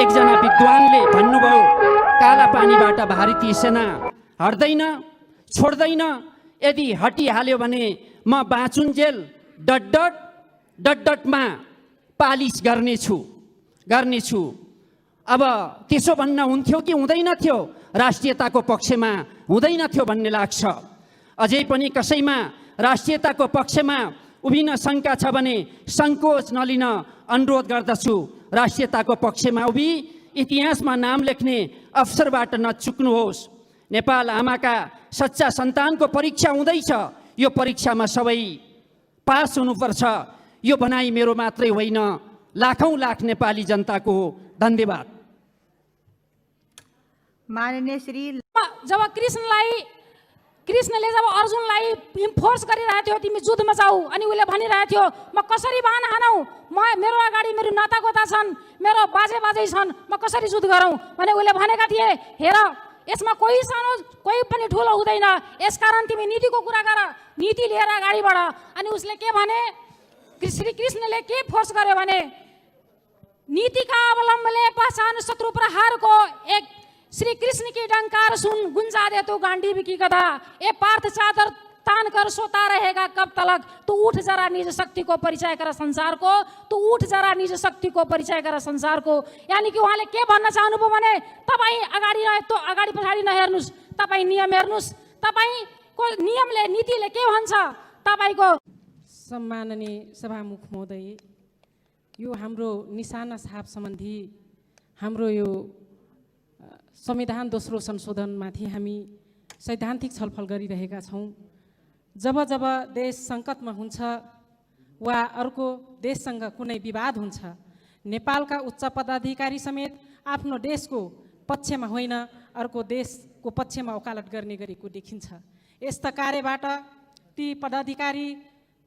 एकजना विद्वानले भन्नुभयो, काला पानीबाट भारतीय सेना हट्दैन, छोड्दैन। यदि हटिहाल्यो भने म बाँचुन्जेल डट पालिस गर्नेछु। अब त्यसो भन्न हुन्थ्यो कि हुँदैन थियो? राष्ट्रियताको पक्षमा हुँदैन थियो भन्ने लाग्छ। अझै पनि कसैमा राष्ट्रियताको पक्षमा उभिन शङ्का छ भने सङ्कोच नलिन अनुरोध गर्दछु। राष्ट्रियताको पक्षमा उभि इतिहासमा नाम लेख्ने अवसरबाट नचुक्नुहोस्। नेपाल आमाका सच्चा सन्तानको परीक्षा हुँदैछ। यो परीक्षामा सबै पास हुनुपर्छ। यो भनाइ मेरो मात्रै होइन, लाखौं लाख नेपाली जनताको हो। धन्यवाद। माननीय श्री जब कृष्णले जब अर्जुनलाई फोर्स गरिरहेको थियो, तिमी युद्धमा जाऊ, अनि उसले भनिरहेको थियो म कसरी बाण हानौ, मेरो अगाडि मेरो नातागोता छन्, मेरो बाजे छन्, म कसरी युद्ध गरौँ भने उसले भनेका थिए, हेर यसमा कोही सानो कोही पनि ठुलो हुँदैन, यसकारण तिमी नीतिको कुरा गर, नीति लिएर अगाडि बढ। अनि उसले के भने, श्री कृष्णले के फोर्स गर्यो भने, नीतिका अवलम्बनले पहचान शत्रु प्रहार को एक श्री कृष्ण की डंकार सुन गुंजा दे तो गांडीव की गदा, ए पार्थ चादर तान कर सोता रहेगा कब तलक, तू उठ जरा निज शक्ति को परिचय कर संसार को, तू उठ जरा निज शक्ति को परिचय कर संसार को। यानी कि उहाँले के भन्न चाहनुभयो भने, तपाईँ अगाडि पछाडि नहेर्नुस्, तपाईँ नियम हेर्नुस्, तपाईँको नियमले नीतिले के भन्छ तपाईको। सम्माननीय सभामुख महोदय, यो हाम्रो निशाना छाप सम्बन्धी हाम्रो यो संविधान दोस्रो संशोधनमाथि हामी सैद्धान्तिक छलफल गरिरहेका छौँ। जब देश सङ्कटमा हुन्छ वा अर्को देशसँग कुनै विवाद हुन्छ, नेपालका उच्च पदाधिकारी समेत आफ्नो देशको पक्षमा होइन अर्को देशको पक्षमा वकालत गर्ने गरेको देखिन्छ। यस्ता कार्यबाट ती पदाधिकारी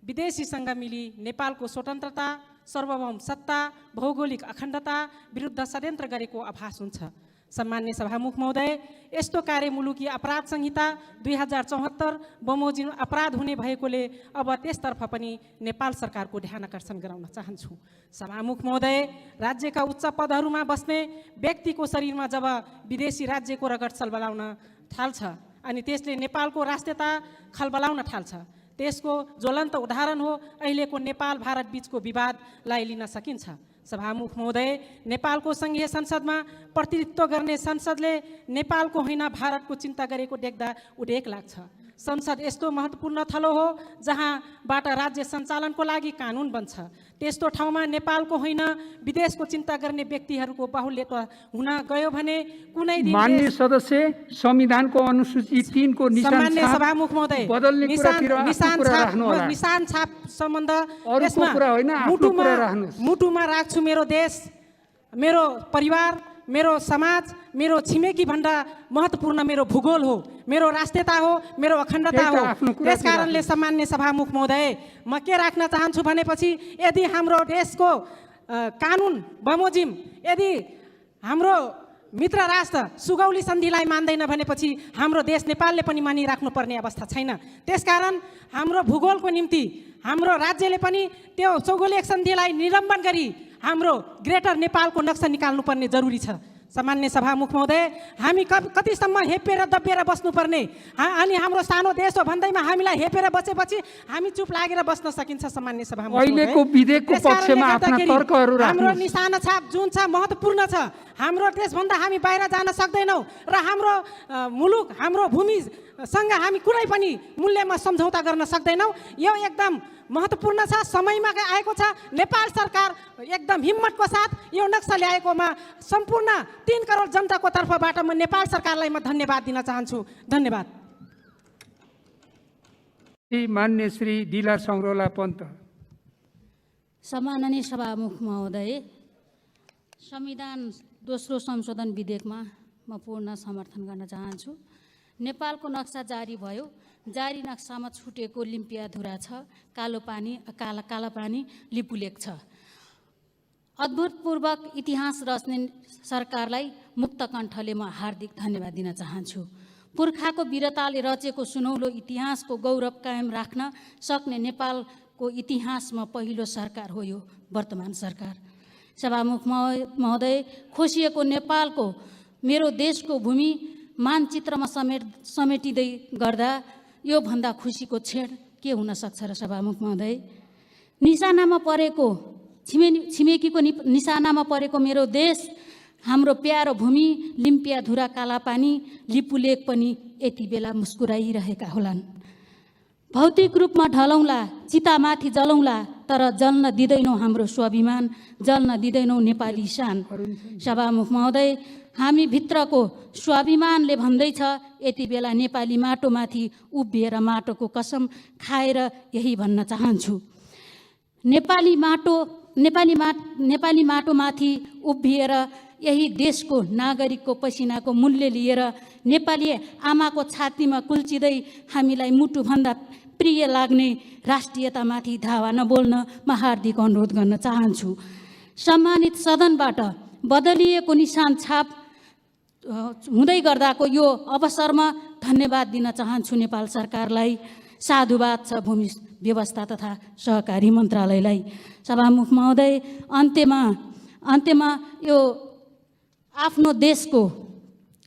विदेशीसँग मिली नेपालको स्वतन्त्रता, सार्वभौम सत्ता, भौगोलिक अखण्डता विरुद्ध षड्यन्त्र गरेको आभास हुन्छ। सम्मान्य सभामुख महोदय, यस्तो कार्य मुलुकी अपराध संहिता 2074 बमोजिम अपराध हुने भएकोले अब त्यसतर्फ पनि नेपाल सरकारको ध्यान आकर्षण गराउन चाहन्छु। सभामुख महोदय, राज्यका उच्च पदहरूमा बस्ने व्यक्तिको शरीरमा जब विदेशी राज्यको रगत खलबलाउन थाल्छ अनि त्यसले नेपालको राष्ट्रियता खलबलाउन थाल्छ, त्यसको ज्वलन्त उदाहरण हो अहिलेको नेपाल भारत बीचको विवादलाई लिन सकिन्छ। सभामुख महोदय, नेपालको सङ्घीय संसदमा प्रतिनिधित्व गर्ने संसदले नेपालको होइन भारतको चिन्ता गरेको देख्दा उदेक लाग्छ। संसद यस्तो महत्त्वपूर्ण थलो हो जहाँबाट राज्य सञ्चालनको लागि कानुन बन्छ। त्यस्तो ठाउँमा नेपालको होइन विदेशको चिन्ता गर्ने व्यक्तिहरूको बाहुल्यता हुन गयो भने कुनै दिन माननीय सदस्य संविधानको अनुसूची 3 को निशान सभामुख महोदय बदल्ने कुरातिर निशान छाप सम्बन्ध यसमा मुटुमा राख्छु। मेरो देश, मेरो परिवार, मेरो समाज, मेरो छिमेकी भन्दा महत्त्वपूर्ण मेरो भूगोल हो, मेरो राष्ट्रियता हो, मेरो अखण्डता हो। त्यस कारणले सम्मान्य सभामुख महोदय, म के राख्न चाहन्छु भनेपछि, यदि हाम्रो देशको कानुन बमोजिम यदि हाम्रो मित्र राष्ट्र सुगौली सन्धिलाई मान्दैन भनेपछि हाम्रो देश नेपालले पनि मानिराख्नुपर्ने अवस्था छैन। त्यसकारण हाम्रो भूगोलको निम्ति हाम्रो राज्यले पनि त्यो चौगोलिक सन्धिलाई निलम्बन गरी हाम्रो ग्रेटर नेपालको नक्सा निकाल्नुपर्ने जरुरी छ। सामान्य सभामुख महोदय, हामी कतिसम्म हेपेर दबिएर बस्नुपर्ने, अनि हाम्रो सानो देश हो भन्दैमा हामीलाई हेपेर बसेपछि हामी चुप लागेर बस्न सकिन्छ। सामान्य सभामुख अहिलेको विधेयकको पक्षमा आफ्ना तर्कहरू राख्नु। हाम्रो निशाना छाप जुन छ महत्त्वपूर्ण छ। हाम्रो देशभन्दा हामी बाहिर जान सक्दैनौँ र हाम्रो मुलुक, हाम्रो भूमिसँग हामी कुनै पनि मूल्यमा सम्झौता गर्न सक्दैनौँ। यो एकदम महत्त्वपूर्ण छ, समयमा आएको छ। नेपाल सरकार एकदम हिम्मतको साथ यो नक्सा ल्याएकोमा सम्पूर्ण 3 करोड जनताको तर्फबाट म नेपाल सरकारलाई म धन्यवाद दिन चाहन्छु। धन्यवाद। मान्य श्री दिला सङ्ग्रौला पन्त। सम्माननीय सभामुख महोदय, संविधान दोस्रो संशोधन विधेयकमा म पूर्ण समर्थन गर्न चाहन्छु। नेपालको नक्सा जारी भयो। जारी नक्सामा छुटेको लिम्पियाधुरा छ, कालो पानी लिपुलेक छ। अद्भुतपूर्वक इतिहास रच्ने सरकारलाई मुक्त कण्ठले म हार्दिक धन्यवाद दिन चाहन्छु। पुर्खाको वीरताले रचेको सुनौलो इतिहासको गौरव कायम राख्न सक्ने नेपालको इतिहासमा पहिलो सरकार हो यो वर्तमान सरकार। सभामुख महोदय, खोसिएको नेपालको मेरो देशको भूमि मानचित्रमा समेटिँदै गर्दा योभन्दा खुसीको क्षण के हुन सक्छ र सभामुख महोदय? निशानामा परेको छिमेकीको निशानामा परेको मेरो देश, हाम्रो प्यारो भूमि, लिम्पियाधुरा, कालापानी, लिपुलेक पनि यति बेला मुस्कुराइरहेका होलान्। भौतिक रूपमा ढलौँला, चितामाथि जलौँला, तर जल्न दिँदैनौँ हाम्रो स्वाभिमान, जल्न दिँदैनौँ नेपाली शान। सभामुख महोदय, हामी भित्रको स्वाभिमानले भन्दैछ यति बेला नेपाली माटोमाथि उभिएर माटोको कसम खाएर यही भन्न चाहन्छु। नेपाली माटोमाथि उभिएर यही देशको नागरिकको पसिनाको मूल्य लिएर नेपाली आमाको छातीमा कुल्चिँदै हामीलाई मुटुभन्दा प्रिय लाग्ने राष्ट्रियतामाथि धावा नबोल्न म हार्दिक अनुरोध गर्न चाहन्छु। सम्मानित सदनबाट बदलिएको निशान छाप हुँदै गर्दाको यो अवसरमा धन्यवाद दिन चाहन्छु नेपाल सरकारलाई। साधुवाद छ भूमि व्यवस्था तथा सहकारी मन्त्रालयलाई। सभामुख महोदय, अन्त्यमा यो आफ्नो देशको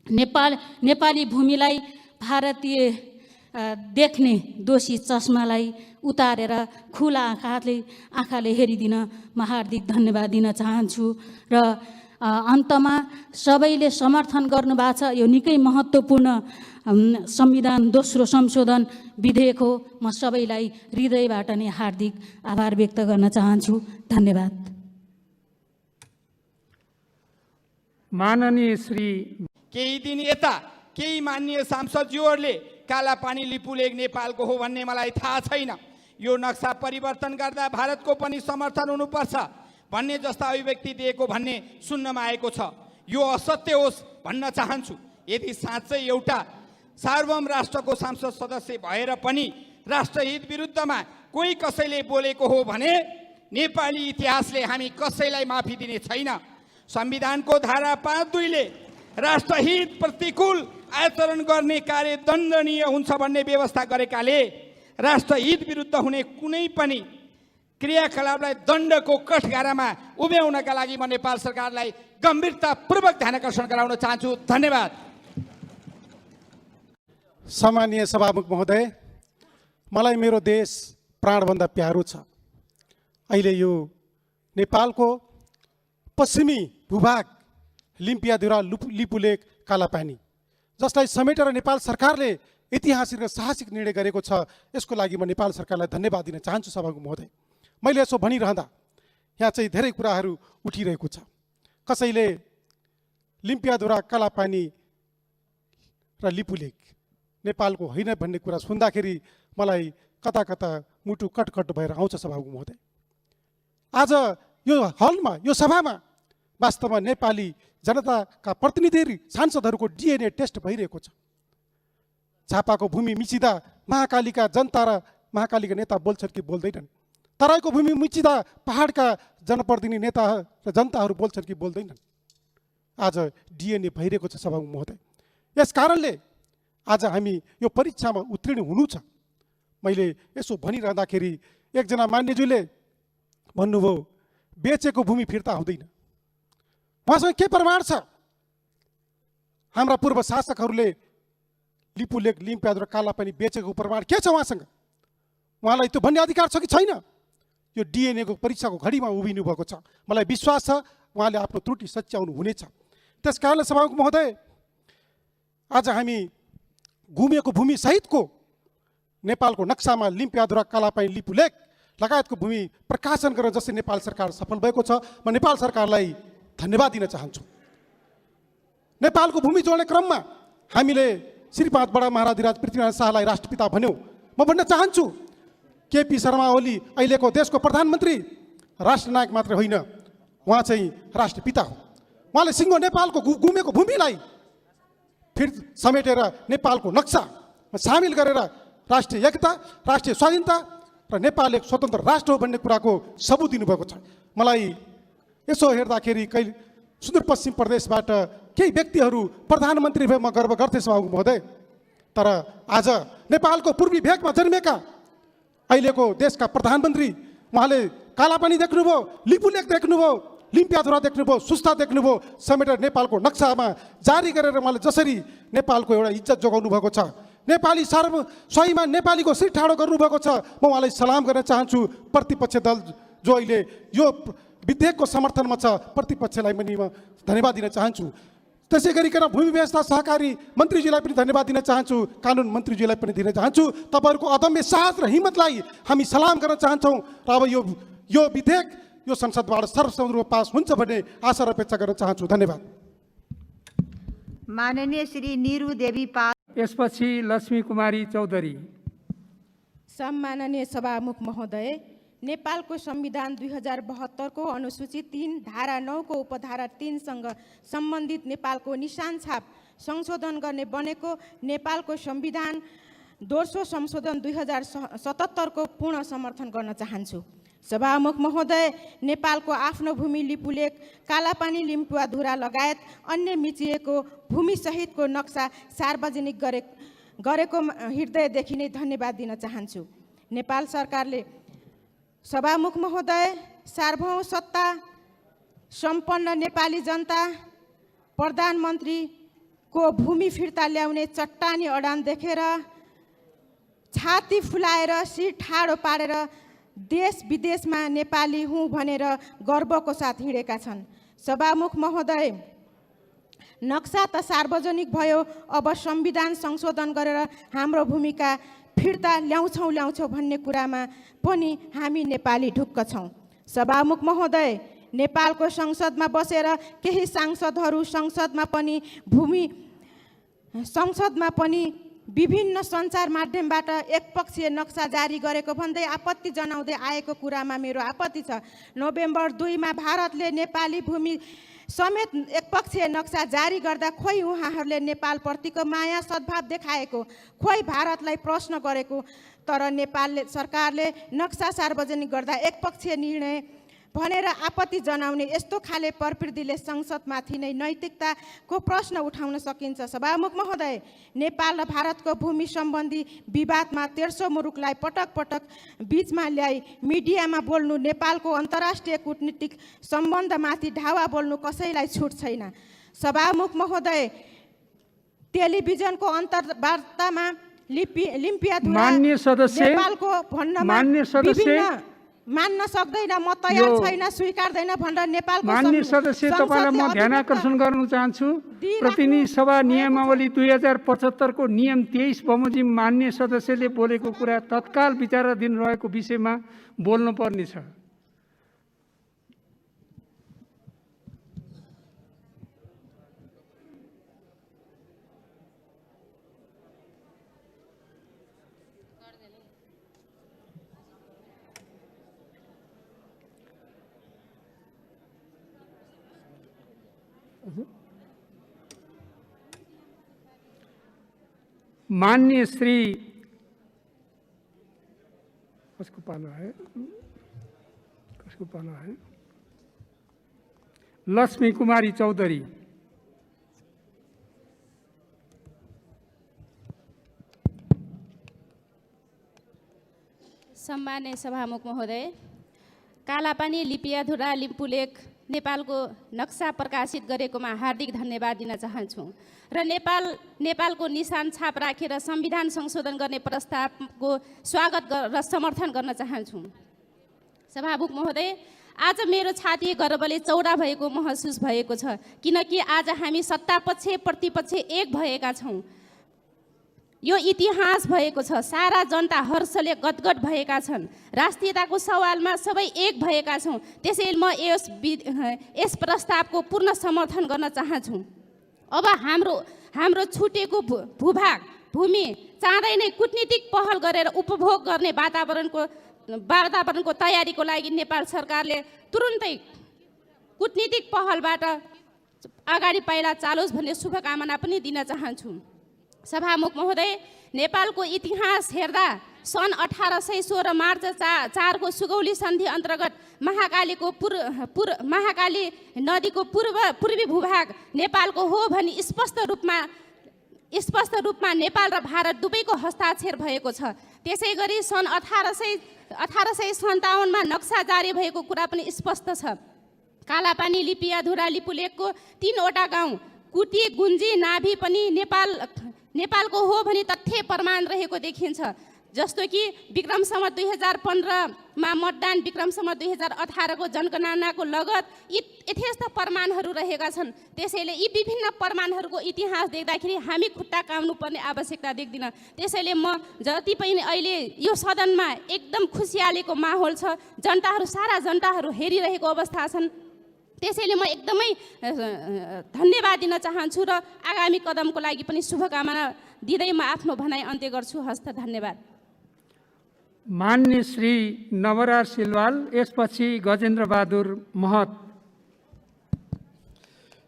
नेपाली भूमिलाई भारतीय देख्ने दोषी चस्मालाई उतारेर खुला आँखाले हेरिदिन म हार्दिक धन्यवाद दिन चाहन्छु। र अन्तमा सबैले समर्थन गर्नुभएको छ यो निकै महत्त्वपूर्ण संविधान दोस्रो संशोधन विधेयक हो। म सबैलाई हृदयबाट नै हार्दिक आभार व्यक्त गर्न चाहन्छु। धन्यवाद। माननीय श्री केही दिन यता केही माननीय सांसदज्यूहरूले कालापानी लिपुलेक नेपालको हो भन्ने मलाई थाहा छैन, यो नक्सा परिवर्तन गर्दा भारतको पनि समर्थन हुनुपर्छ भन्ने जस्ता अभिव्यक्ति दिएको भन्ने सुन्नमा आएको छ। यो असत्य होस् भन्न चाहन्छु। यदि साँच्चै एउटा सार्वभौम राष्ट्रको संसद सदस्य भएर पनि राष्ट्रहित विरुद्धमा कोही कसैले बोलेको हो भने नेपाली इतिहासले हामी कसैलाई माफी दिने छैन। संविधानको धारा 5(2) राष्ट्रहित प्रतिकूल आचरण गर्ने कार्य दण्डनीय हुन्छ भन्ने व्यवस्था गरेकाले राष्ट्रहित विरुद्ध हुने कुनै पनि क्रियाकलापलाई दण्डको कठघरामा उभ्याउनका लागि म नेपाल सरकारलाई गम्भीरतापूर्वक ध्यानकर्षण गराउन चाहन्छु। धन्यवाद। सम्मानीय सभामुख महोदय, मलाई मेरो देश प्राणभन्दा प्यारो छ। अहिले यो नेपालको पश्चिमी भूभाग लिम्पियाधुरा, लिपुलेक, कालापानी जसलाई समेटेर नेपाल सरकारले ऐतिहासिक र साहसिक निर्णय गरेको छ, यसको लागि म नेपाल सरकारलाई धन्यवाद दिन चाहन्छु। सभामुख महोदय, मैले यसो भनिरहँदा यहाँ चाहिँ धेरै कुराहरू उठिरहेको छ। कसैले लिम्पियाधुरा, कालापानी र लिपुलेक नेपालको होइन भन्ने कुरा सुन्दाखेरि मलाई कता कता मुटु कटकट भएर आउँछ। सभामुख महोदय, आज यो हलमा, यो सभामा वास्तवमा नेपाली जनताका प्रतिनिधि सांसदहरूको डिएनए टेस्ट भइरहेको छ। झापाको भूमि मिचिँदा महाकालीका जनता र महाकालीका नेता बोल्छन् कि बोल्दैनन्? तराईको भूमि मिचिँदा पहाडका जनप्रतिनिधि नेता र जनताहरू बोल्छन् कि बोल्दैनन्? आज डिएनए भइरहेको छ। सभामुख महोदय, यस कारणले आज हामी यो परीक्षामा उत्तीर्ण हुनु छ। मैले यसो भनिरहँदाखेरि एकजना मान्यज्यूले भन्नुभयो बेचेको भूमि फिर्ता हुँदैन। उहाँसँग के प्रमाण छ? हाम्रा पूर्व शासकहरूले लिपुलेक, लिम्पियाधुरा, कालापानी बेचेको प्रमाण के छ उहाँसँग? उहाँलाई त्यो भन्ने अधिकार छ कि छैन? यो डिएनएको परीक्षाको घडीमा उभिनु भएको छ। मलाई विश्वास छ उहाँले आफ्नो त्रुटि सच्याउनु हुनेछ। त्यस कारणले सभामुख महोदय, आज हामी घुमेको भूमि सहितको नेपालको नक्सामा लिम्पियाधुरा, कालापानी, लिपुलेक लगायतको भूमि प्रकाशन गर्न जसरी नेपाल सरकार सफल भएको छ, म नेपाल सरकारलाई धन्यवाद दिन चाहन्छु। नेपालको भूमि जोड्ने क्रममा हामीले श्रीपाद बडा महाराधिराज पृथ्वीनारायण शाहलाई राष्ट्रपिता भन्यौँ। म भन्न चाहन्छु केपी शर्मा ओली अहिलेको देशको प्रधानमन्त्री राष्ट्रनायक मात्र होइन, उहाँ चाहिँ राष्ट्रपिता हो। उहाँले सिङ्गो नेपालको गुमेको भूमिलाई फेरि समेटेर नेपालको नक्सामा सामेल गरेर राष्ट्रिय एकता, राष्ट्रिय स्वाधीनता र नेपाल एक स्वतन्त्र राष्ट्र हो भन्ने कुराको सबुत दिनुभएको छ। मलाई यसो हेर्दाखेरि कहिले सुदूरपश्चिम प्रदेशबाट केही व्यक्तिहरू प्रधानमन्त्री भए म गर्व गर्थेँ सभामुख महोदय। तर आज नेपालको पूर्वी भेगमा जन्मेका अहिलेको देशका प्रधानमन्त्री उहाँले कालापानी देख्नुभयो, लिपुलेक देख्नुभयो, लिम्पियाधुरा देख्नुभयो, सुस्ता देख्नुभयो, समेटेर नेपालको नक्सामा जारी गरेर उहाँले जसरी नेपालको एउटा इज्जत जोगाउनु भएको छ, नेपाली सहीमा नेपालीको शिर ठाडो गर्नुभएको छ, म उहाँलाई सलाम गर्न चाहन्छु। प्रतिपक्ष दल जो अहिले यो विधेयकको समर्थनमा छ, प्रतिपक्षलाई पनि म धन्यवाद दिन चाहन्छु। त्यसै गरिकन भूमि व्यवस्था सहकारी मन्त्रीजीलाई पनि धन्यवाद दिन चाहन्छु, कानुन मन्त्रीजीलाई पनि दिन चाहन्छु। तपाईँहरूको अदम्य साहस र हिम्मतलाई हामी सलाम गर्न चाहन्छौँ र अब यो विधेयक यो संसदबाट सर्वसम्मतमा पास हुन्छ भन्ने आशा र अपेक्षा गर्न चाहन्छु। धन्यवाद। माननीय श्री निरु देवी पाल। यसपछि लक्ष्मी कुमारी चौधरी। सम्माननीय सभामुख महोदय, नेपालको संविधान 2072 को अनुसूची 3 धारा 9 को उपधारा 3 सँग सम्बन्धित नेपालको निशान छाप संशोधन गर्ने बनेको नेपालको संविधान दोस्रो संशोधन 2077 को पूर्ण समर्थन गर्न चाहन्छु। सभामुख महोदय, नेपालको आफ्नो भूमि लिपुलेख, कालापानी लिम्पुवाधुरा लगायत अन्य मिचिएको भूमि सहितको नक्सा सार्वजनिक गरेको हृदयदेखि नै धन्यवाद दिन चाहन्छु। नेपाल सरकारले, सभामुख महोदय, सार्वभौम सत्ता सम्पन्न नेपाली जनता प्रधानमन्त्रीको भूमि फिर्ता ल्याउने चट्टानी अडान देखेर छाती फुलाएर शिर ठाडो पारेर देश विदेशमा नेपाली हुँ भनेर गर्वको साथ हिँडेका छन्। सभामुख महोदय, नक्सा त सार्वजनिक भयो, अब संविधान संशोधन गरेर हाम्रो भूमिका फिर्ता ल्याउँछौँ भन्ने कुरामा पनि हामी नेपाली ढुक्क छौँ। सभामुख महोदय, नेपालको संसदमा बसेर केही सांसदहरू संसदमा पनि विभिन्न सञ्चार माध्यमबाट एकपक्षीय नक्सा जारी गरेको भन्दै आपत्ति जनाउँदै आएको कुरामा मेरो आपत्ति छ। नोभेम्बर 2 मा भारतले नेपाली भूमि समेत एकपक्षीय नक्सा जारी गर्दा खोइ उहाँहरूले नेपालप्रतिको माया सद्भाव देखाएको, खोइ भारतलाई प्रश्न गरेको, तर नेपाल सरकारले नक्सा सार्वजनिक गर्दा एकपक्षीय निर्णय भनेर आपत्ति जनाउने यस्तो खाले प्रवृत्तिले संसदमाथि नै नैतिकताको प्रश्न उठाउन सकिन्छ। सभामुख महोदय, नेपाल र भारतको भूमि सम्बन्धी विवादमा तेर्सो मुलुकलाई पटक पटक बीचमा ल्याई मिडियामा बोल्नु, नेपालको अन्तर्राष्ट्रिय कूटनीतिक सम्बन्धमाथि ढावा बोल्नु कसैलाई छुट छैन। सभामुख महोदय, टेलिभिजनको अन्तर्वार्तामा लिम्पियाधुरा नेपालको भन्नमा विभिन्न मान्न सक्दैन, म तयार छैन, स्वीकार्दैन भनेर नेपालको मान्य सदस्य, तपाईँलाई म ध्यान आकर्षण गर्न चाहन्छु। प्रतिनिधि सभा नियमावली 2075 को नियम 23 बमोजिम मान्य सदस्यले बोलेको कुरा तत्काल विचाराधीन रहेको विषयमा बोल्नु पर्नेछ। माननीय श्री कसको पालो है लक्ष्मी कुमारी चौधरी। सम्माननीय सभामुख महोदय, कालापानी लिपियाधुरा लिम्पुलेख नेपालको नक्सा प्रकाशित गरेकोमा हार्दिक धन्यवाद दिन चाहन्छु र नेपालको निशान छाप राखेर संविधान संशोधन गर्ने प्रस्तावको स्वागत र समर्थन गर्न चाहन्छु। सभामुख महोदय, आज मेरो छाती गर्वले चौडा भएको महसुस भएको छ, किनकि आज हामी सत्तापक्ष प्रतिपक्ष एक भएका छौँ। यो इतिहास भएको छ, सारा जनता हर्षले गदगद भएका छन्, राष्ट्रियताको सवालमा सबै एक भएका छौँ। त्यसैले म यस प्रस्तावको पूर्ण समर्थन गर्न चाहन्छु। अब हाम्रो छुटेको भूमि चाँडै नै कूटनीतिक पहल गरेर उपभोग गर्ने वातावरणको तयारीको लागि नेपाल सरकारले तुरुन्तै कूटनीतिक पहलबाट अगाडि पाइला चालोस् भन्ने शुभकामना पनि दिन चाहन्छु। सभामुख महोदय, नेपालको इतिहास हेर्दा सन् 1816 मार्च 4 को सुगौली सन्धि अन्तर्गत महाकाली नदीको पूर्वी भूभाग नेपालको हो भनी स्पष्ट रूपमा नेपाल र भारत दुवैको हस्ताक्षर भएको छ। त्यसै गरी सन् 1857 मा नक्सा जारी भएको कुरा पनि स्पष्ट छ। कालापानी, लिपियाधुरा, लिपुलेकको 3वटा गाउँ कुटी, गुन्जी, नाभी पनि नेपालको हो भनी तथ्य प्रमाण रहेको देखिन्छ। जस्तो कि विक्रम सम्वत 2015मा मतदान, विक्रम सम्वत 2018को जनगणनाको लगत यथेष्ट प्रमाणहरू रहेका छन्। त्यसैले यी विभिन्न प्रमाणहरूको इतिहास देख्दाखेरि हामी खुट्टा काम्नुपर्ने आवश्यकता देख्दिन। त्यसैले म जति पनि अहिले यो सदनमा एकदम खुसियालीको माहौल छ, सारा जनताहरू हेरिरहेको अवस्था छन्। त्यसैले म एकदमै धन्यवाद दिन चाहन्छु र आगामी कदमको लागि पनि शुभकामना दिँदै म आफ्नो भनाइ अन्त्य गर्छु। हस्त, धन्यवाद। मान्य श्री नवराज सिलवाल, यसपछि गजेन्द्र बहादुर महत।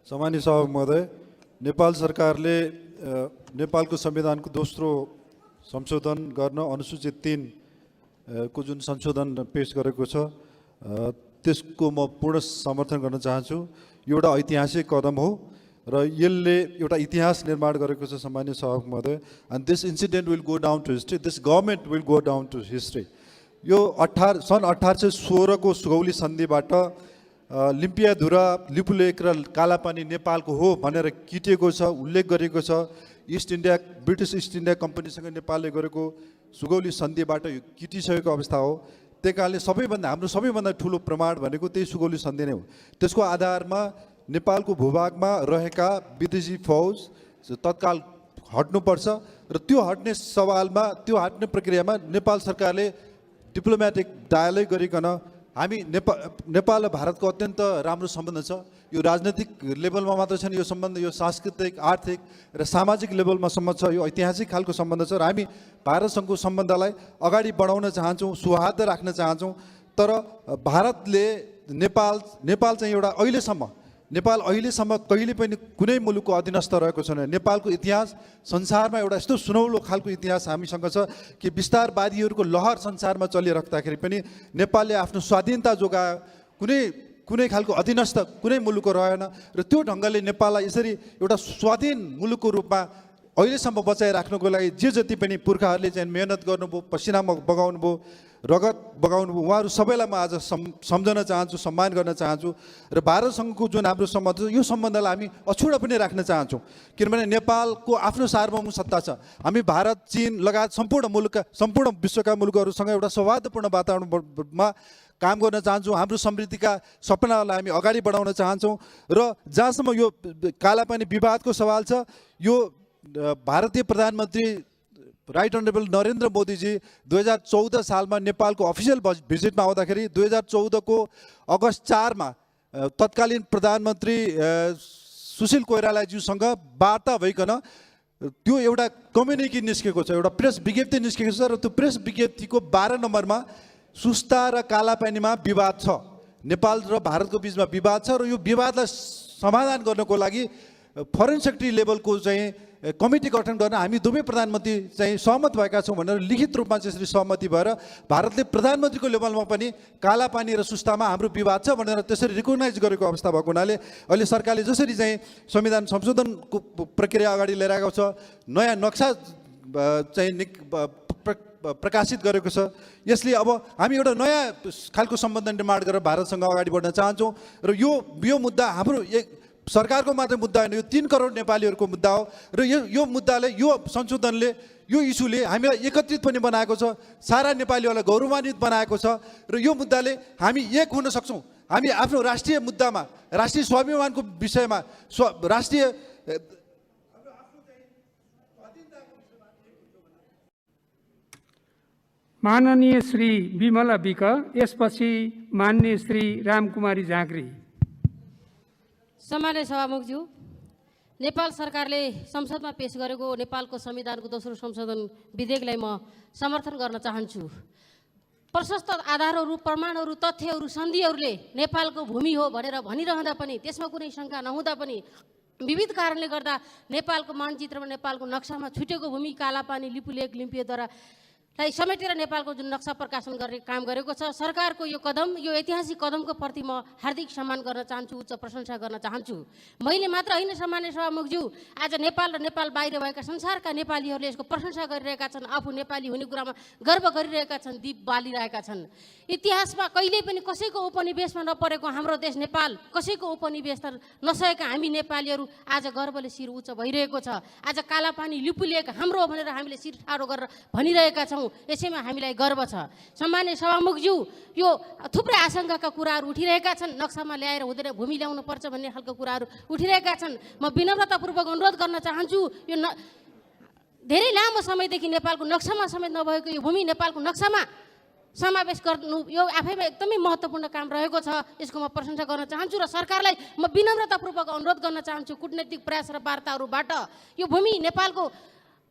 सामान्य सभामुख महोदय, नेपाल सरकारले नेपालको संविधानको दोस्रो संशोधन गर्न अनुसूचित 3 को जुन संशोधन पेश गरेको छ त्यसको म पूर्ण समर्थन गर्न चाहन्छु। यो एउटा ऐतिहासिक कदम हो र यसले एउटा इतिहास निर्माण गरेको छ सामान्य सभामुख महोदय। And this incident will go down to history, this government will go down to history. यो सन् 1816 को सुगौली सन्धिबाट लिम्पियाधुरा, लिपुलेक र कालापानी नेपालको हो भनेर किटिएको छ, उल्लेख गरेको छ। ब्रिटिस इस्ट इन्डिया कम्पनीसँग नेपालले गरेको सुगौली सन्धिबाट यो किटिसकेको अवस्था हो। त्यही कारणले हाम्रो सबैभन्दा ठुलो प्रमाण भनेको त्यही सुगौली सन्धि नै हो। त्यसको आधारमा नेपालको भूभागमा रहेका विदेशी फौज तत्काल हट्नुपर्छ र त्यो हट्ने सवालमा, त्यो हट्ने प्रक्रियामा नेपाल सरकारले डिप्लोमेटिक डायलग गरिकन हामी नेपाल र भारतको अत्यन्त राम्रो सम्बन्ध छ। यो राजनैतिक लेभलमा मात्र छैन, यो सम्बन्ध यो सांस्कृतिक, आर्थिक र सामाजिक लेभलमा सम्बन्ध छ। यो ऐतिहासिक खालको सम्बन्ध छ र हामी भारतसँगको सम्बन्धलाई अगाडि बढाउन चाहन्छौँ, सौहार्द राख्न चाहन्छौँ। तर भारतले नेपाल चाहिँ एउटा नेपाल अहिलेसम्म कहिले पनि कुनै मुलुकको अधीनस्थ रहेको छैन। नेपालको इतिहास संसारमा एउटा यस्तो सुनौलो खालको इतिहास हामीसँग छ कि विस्तारवादीहरूको लहर संसारमा चलिराख्दाखेरि पनि नेपालले आफ्नो स्वाधीनता जोगायो, कुनै खालको अधीनस्थ कुनै मुलुकको रहेन र त्यो ढङ्गले नेपाललाई यसरी एउटा स्वाधीन मुलुकको रूपमा अहिलेसम्म बचाइराख्नुको लागि जति पनि पुर्खाहरूले चाहिँ मेहनत गर्नुभयो, पसिना बगाउनुभयो, रगत बगाउनुभयो, उहाँहरू सबैलाई म आज सम्झन चाहन्छु, सम्मान गर्न चाहन्छु। र भारतसँगको जुन हाम्रो सम्बन्ध छ यो सम्बन्धलाई हामी अछुडा पनि राख्न चाहन्छौँ, किनभने नेपालको आफ्नो सार्वभौम सत्ता छ। हामी भारत, चीन लगायत सम्पूर्ण विश्वका मुलुकहरूसँग एउटा सौहार्दपूर्ण वातावरणमा काम गर्न चाहन्छौँ। हाम्रो समृद्धिका सपनाहरूलाई हामी अगाडि बढाउन चाहन्छौँ र जहाँसम्म यो कालापानी विवादको सवाल छ, यो भारतीय प्रधानमन्त्री राइट अनरेबल नरेन्द्र मोदीजी 2014 सालमा नेपालको अफिसियल भिजिटमा आउँदाखेरि 2014 को अगस्त 4 मा तत्कालीन प्रधानमन्त्री सुशील कोइरालाज्यूसँग वार्ता भइकन त्यो एउटा कम्युनिके निस्केको छ, एउटा प्रेस विज्ञप्ति निस्केको छ र त्यो प्रेस विज्ञप्तिको 12 नम्बरमा सुस्ता र कालापानीमा विवाद छ, नेपाल र भारतको बिचमा विवाद छ र यो विवादलाई समाधान गर्नको लागि फरेन सेक्रेटरी लेभलको चाहिँ कमिटी गठन गर्न हामी दुवै प्रधानमन्त्री चाहिँ सहमत भएका छौँ भनेर लिखित रूपमा त्यसरी सहमति भएर भारतले प्रधानमन्त्रीको लेभलमा पनि कालापानी र सुस्तामा हाम्रो विवाद छ भनेर त्यसरी रिकगनाइज गरेको अवस्था भएको हुनाले अहिले सरकारले जसरी चाहिँ संविधान संशोधनको प्रक्रिया अगाडि लिएर आएको छ, नयाँ नक्सा चाहिँ प्रकाशित गरेको छ, यसले अब हामी एउटा नयाँ खालको सम्बन्ध निर्माण गरेर भारतसँग अगाडि बढ्न चाहन्छौँ र यो मुद्दा हाम्रो सरकारको मात्रै मुद्दा होइन, यो 3 करोड नेपालीहरूको मुद्दा हो र यो मुद्दाले, यो संशोधनले, यो इस्युले हामीलाई एकत्रित पनि बनाएको छ, सारा नेपालीहरूलाई गौरवान्वित बनाएको छ र यो मुद्दाले हामी एक हुन सक्छौँ। हामी आफ्नो राष्ट्रिय मुद्दामा, राष्ट्रिय स्वाभिमानको विषयमा, राष्ट्रिय माननीय श्री विमला विक, यसपछि मान्य श्री रामकुमारी झाँक्री। सम्माननीय सभामुखज्यू, नेपाल सरकारले संसदमा पेश गरेको नेपालको संविधानको दोस्रो संशोधन विधेयकलाई म समर्थन गर्न चाहन्छु। प्रशस्त आधारहरू, प्रमाणहरू, तथ्यहरू, सन्धिहरूले नेपालको भूमि हो भनेर भनिरहँदा पनि, त्यसमा कुनै शङ्का नहुँदा पनि विविध कारणले गर्दा नेपालको मानचित्रमा, नेपालको नक्सामा छुटेको भूमि कालापानी, लिपुलेक, लिम्पियाधुरा समेटेर नेपालको जुन नक्सा प्रकाशन गर्ने काम गरेको छ सरकारको यो कदम, यो ऐतिहासिक कदमको प्रति म हार्दिक सम्मान गर्न चाहन्छु, उच्च प्रशंसा गर्न चाहन्छु। मैले मात्र होइन, सामान्य सभामुखज्यू, आज नेपाल र नेपाल बाहिर भएका संसारका नेपालीहरूले यसको प्रशंसा गरिरहेका छन्, आफू नेपाली हुने कुरामा गर्व गरिरहेका छन्, दीप बालिरहेका छन्। इतिहासमा कहिल्यै पनि कसैको उपनिवेशमा नपरेको हाम्रो देश नेपाल, कसैको उपनिवेशमा नसकेका हामी नेपालीहरू आज गर्वले शिर उच्च भइरहेको छ। आज कालापानी लिपुलेक हाम्रो हो भनेर हामीले शिर ठाडो गरेर भनिरहेका छौँ, यसैमा हामीलाई गर्व छ। सामान्य सभामुखज्यू, यो थुप्रै आशंकाका कुराहरू उठिरहेका छन्, नक्सामा ल्याएर हुँदैन, भूमि ल्याउनु पर्छ भन्ने खालको कुराहरू उठिरहेका छन्। म विनम्रतापूर्वक अनुरोध गर्न चाहन्छु, यो धेरै लामो समयदेखि नेपालको नक्सामा समेत नभएको यो भूमि नेपालको नक्सामा समावेश गर्नु यो आफैमा एकदमै महत्त्वपूर्ण काम रहेको छ। यसको म प्रशंसा गर्न चाहन्छु र सरकारलाई म विनम्रतापूर्वक अनुरोध गर्न चाहन्छु, कूटनैतिक प्रयास र वार्ताहरूबाट यो भूमि नेपालको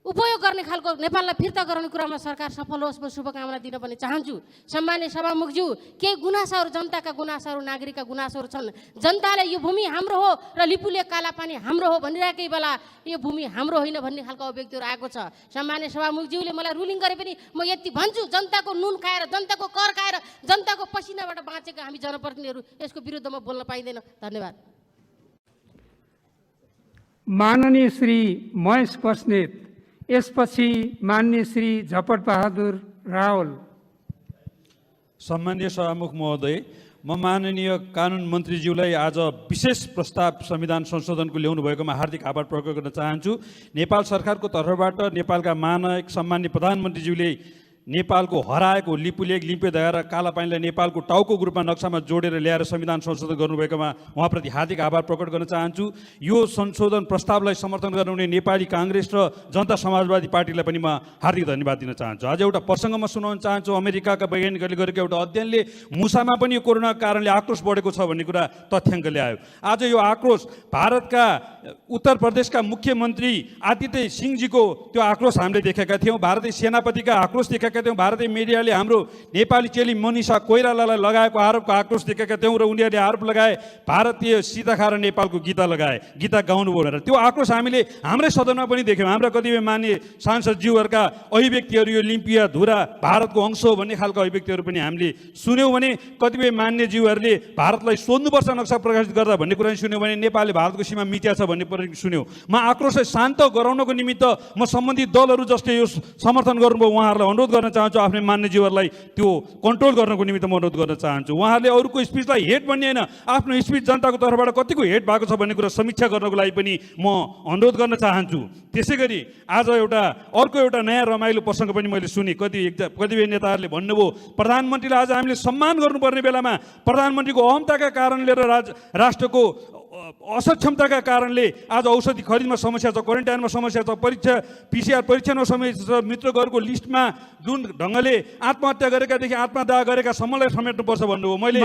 उपयोग गर्ने खालको, नेपाललाई फिर्ता गराउने कुरामा सरकार सफल होस्, म शुभकामना दिन पनि चाहन्छु। सम्मान्य सभामुखज्यू, केही गुनासाहरू, जनताका गुनासाहरू, नागरिकका गुनासोहरू छन्। जनताले यो भूमि हाम्रो हो र लिपुलेक कालापानी हाम्रो हो भनिरहेकै बेला यो भूमि हाम्रो होइन भन्ने खालको अभिव्यक्तिहरू आएको छ। सम्मान्य सभामुखज्यूले मलाई रुलिङ गरे पनि म यति भन्छु, जनताको नुन खाएर, जनताको कर खाएर, जनताको पसिनाबाट बाँचेका हामी जनप्रतिनिधिहरू यसको विरुद्धमा बोल्न पाइँदैन। धन्यवाद। माननीय श्री महेश बस्नेत, यसपछि माननीय श्री झपट बहादुर रावल। सम्मानीय सभामुख महोदय, म माननीय कानुन मन्त्रीज्यूलाई आज विशेष प्रस्ताव संविधान संशोधनको ल्याउनु भएकोमा हार्दिक आभार प्रकट गर्न चाहन्छु। नेपाल सरकारको तर्फबाट नेपालका महानायक सम्मान्य प्रधानमन्त्रीज्यूले नेपालको हराएको लिपुलेक, लिम्पेदया र कालापानीलाई नेपालको टाउको रूपमा नक्सामा जोडेर ल्याएर संविधान संशोधन गर्नुभएकोमा उहाँप्रति हार्दिक आभार प्रकट गर्न चाहन्छु। यो संशोधन प्रस्तावलाई समर्थन गर्नुहुने नेपाली काङ्ग्रेस र जनता समाजवादी पार्टीलाई पनि म हार्दिक धन्यवाद दिन चाहन्छु। आज एउटा प्रसङ्ग म सुनाउन चाहन्छु। अमेरिकाका वैज्ञानिकहरूले गरेको एउटा अध्ययनले मुसामा पनि यो कोरोनाको कारणले आक्रोश बढेको छ भन्ने कुरा तथ्याङ्क ल्यायो। आज यो आक्रोश भारतका उत्तर प्रदेशका मुख्यमन्त्री आदित्य सिंहजीको त्यो आक्रोश हामीले देखेका थियौँ, भारतीय सेनापतिका आक्रोश देखेका थियौँ, भारतीय मिडियाले हाम्रो नेपाली चेली मनिषा कोइरालालाई लगाएको आरोपको आक्रोश देखेका थियौँ र उनीहरूले आरोप लगाए भारतीय सीता र नेपालको गीता लगाए, गीता गाउनु भनेर। त्यो आक्रोश हामीले हाम्रै सदनमा पनि देख्यौँ। हाम्रा कतिपय मान्य सांसदज्यूहरूका अभिव्यक्तिहरू यो लिम्पिया धुरा भारतको अंश हो भन्ने खालको अभिव्यक्तिहरू पनि हामीले सुन्यौँ भने कतिपय मान्यज्यूहरूले भारतलाई सोध्नुपर्छ नक्सा प्रकाशित गर्दा भन्ने कुरा सुन्यौँ भने नेपालले भारतको सीमा मिथ्या छ भन्ने पनि सुन्यौँ। म आक्रोशलाई शान्त गराउनको निमित्त म सम्बन्धित दलहरू जसले यो समर्थन गर्नुभयो उहाँहरूलाई अनुरोध गर्न चाहन्छु, आफ्नै मान्यज्यूहरूलाई त्यो कन्ट्रोल गर्नको निमित्त म अनुरोध गर्न चाहन्छु। उहाँहरूले अरूको स्पिचलाई हेट भन्ने होइन, आफ्नो स्पिच जनताको तर्फबाट कतिको हेट भएको छ भन्ने कुरा समीक्षा गर्नको लागि पनि म अनुरोध गर्न चाहन्छु। त्यसै गरी आज अर्को एउटा नयाँ रमाइलो प्रसङ्ग पनि मैले सुने। कतिपय नेताहरूले भन्नुभयो प्रधानमन्त्रीलाई आज हामीले सम्मान गर्नुपर्ने बेलामा प्रधानमन्त्रीको अहमताका कारणले र राष्ट्रको असक्षमताका कारणले आज औषधि खरिदमा समस्या छ, क्वारेन्टाइनमा समस्या छ, PCR परीक्षणमा समस्या छ, मृतकहरूको लिस्टमा जुन ढङ्गले आत्महत्या गरेकादेखि आत्मदाह गरेका सम्मलाई समेट्नुपर्छ भन्नुभयो। मैले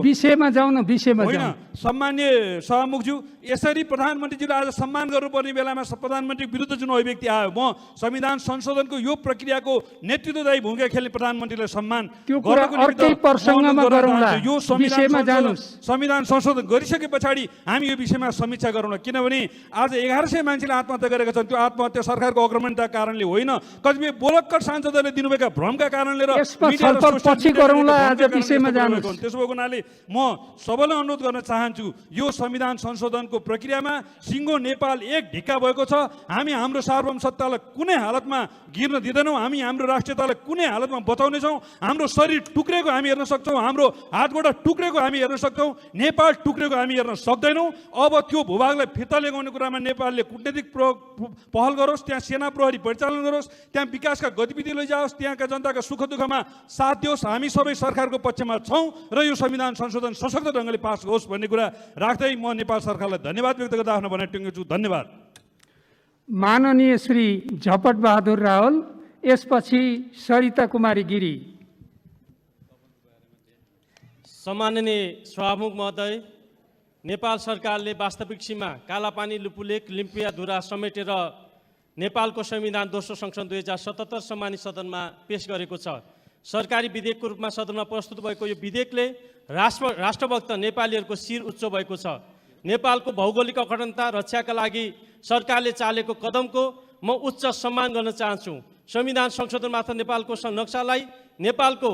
विषयमा जाउँ न, विषयमा होइन सम्मान्य सभामुखज्यू, यसरी प्रधानमन्त्रीज्यूले आज सम्मान गर्नुपर्ने बेलामा प्रधानमन्त्री विरुद्ध जुन अभिव्यक्ति आयो, म संविधान संशोधनको यो प्रक्रियाको नेतृत्वदायी भूमिका खेल्ने प्रधानमन्त्रीलाई सम्मान यो संविधान संशोधन गरिसके पछाडि हामी यो विषयमा समीक्षा गरौँ। किनभने आज 1100 मान्छेले आत्महत्या गरेका छन्। त्यो आत्महत्या सरकारको अग्रमणताका कारणले होइन, कतिपय बोलक्कर सांसदहरूले दिनुभएका भ्रमका कारणले र त्यसो भएको हुनाले म सबैलाई अनुरोध गर्न चाहन्छु, यो संविधान संशोधनको प्रक्रियामा सिङ्गो नेपाल एक ढिक्का भएको छ। हामी हाम्रो सार्वभौम सत्तालाई कुनै हालतमा गिर्न दिँदैनौँ, हामी हाम्रो राष्ट्रियतालाई कुनै हालतमा बचाउनेछौँ। हाम्रो शरीर टुक्रेको हामी हेर्न सक्छौँ, हाम्रो हातगोडा टुक्रेको हामी हेर्न सक्छौँ, नेपाल टुक्रेको हामी हेर्न सक्दैनौँ। अब त्यो भूभागलाई फिर्ता लगाउने कुरामा नेपालले कूटनीतिक पहल गरोस्, त्यहाँ सेना प्रहरी परिचालन गरोस्, त्यहाँ विकासका गतिविधि लैजाओस्, त्यहाँका जनताका सुख दुःखमा साथ दियोस्। हामी सबै सरकारको पक्षमा छौँ र यो संविधान संशोधन सशक्त ढङ्गले पास होस् भन्ने कुरा राख्दै म नेपाल सरकारलाई धन्यवाद व्यक्त गर्दा आफ्नो भनाइ टुङ्ग्याउँछु। धन्यवाद। माननीय श्री झपट बहादुर रावल, यसपछि सरिता कुमारी गिरी। सम्माननीय सभामुख महोदय, नेपाल सरकारले वास्तविक सीमा कालापानी लिपुलेक लिम्पिया धुरा समेटेर नेपालको संविधान दोस्रो संशोधन 2077 सम्मानित सदनमा पेश गरेको छ। सरकारी विधेयकको रूपमा सदनमा प्रस्तुत भएको यो विधेयकले राष्ट्रभक्त नेपालीहरूको शिर उच्च भएको छ। नेपालको भौगोलिक अखण्डता रक्षाका लागि सरकारले चालेको कदमको म उच्च सम्मान गर्न चाहन्छु। संविधान संशोधन मात्र नेपालको नक्सालाई नेपालको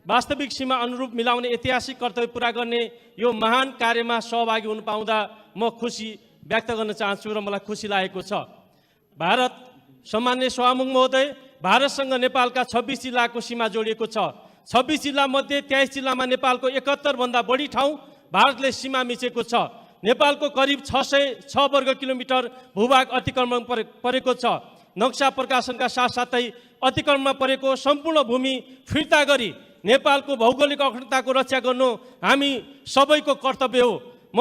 वास्तविक सीमा अनुरूप मिलाउने ऐतिहासिक कर्तव्य पुरा गर्ने यो महान कार्यमा सहभागी हुन पाउँदा म खुसी व्यक्त गर्न चाहन्छु र मलाई खुसी लागेको छ। भारत सम्माननीय सभामुख महोदय, भारतसँग नेपालका 26 जिल्लाको सीमा जोडिएको छ। 26 जिल्लामध्ये 23 जिल्लामा नेपालको 71 भन्दा बढी ठाउँ भारतले सीमा मिचेको छ। नेपालको करिब 606 वर्ग किलोमिटर भूभाग अतिक्रमण परेको छ। नक्सा प्रकाशनका साथसाथै अतिक्रमणमा परेको सम्पूर्ण भूमि फिर्ता गरी नेपालको भौगोलिक अखण्डताको रक्षा गर्नु हामी सबैको कर्तव्य हो। म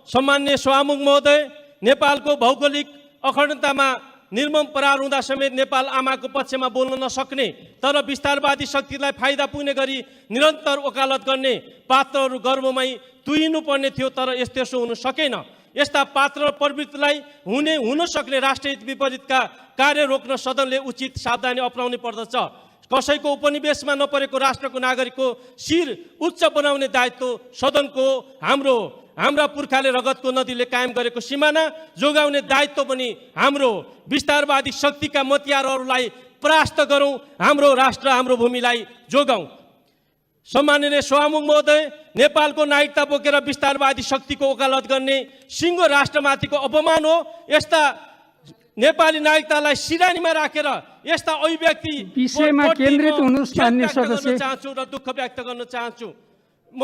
सम्माननीय सभामुख महोदय, नेपालको भौगोलिक अखण्डतामा निर्मम प्रहार हुँदा समेत नेपाल आमाको पक्षमा बोल्न नसक्ने तर विस्तारवादी शक्तिलाई फाइदा पुग्ने गरी निरन्तर वकालत गर्ने पात्रहरू गर्वमै तुहिनुपर्ने थियो, तर त्यसो हुन सकेन। यस्ता पात्र प्रवृत्तिलाई हुन सक्ने राष्ट्रिय विपरीतका कार्य रोक्न सदनले उचित सावधानी अपनाउनु पर्दछ। कसैको उपनिवेशमा नपरेको राष्ट्रको नागरिकको शिर उच्च बनाउने दायित्व सदनको हाम्रो हाम्रा पुर्खाले रगतको नदीले कायम गरेको सिमाना जोगाउने दायित्व पनि हाम्रो। विस्तारवादी शक्तिका मतियारहरूलाई परास्त गरौँ, हाम्रो राष्ट्र हाम्रो भूमिलाई जोगाउँ। सम्माननीय सभामुख महोदय, नेपालको नागरिकता बोकेर विस्तारवादी शक्तिको वकालत गर्ने सिङ्गो राष्ट्रमाथिको अपमान हो। यस्ता नेपाली नागरिकतालाई सिरानीमा राखेर यस्ता अभिव्यक्ति विषयमा केन्द्रित हुनुहोस् मान्य सदस्य। चाहन्छु र दुःख व्यक्त गर्न चाहन्छु। म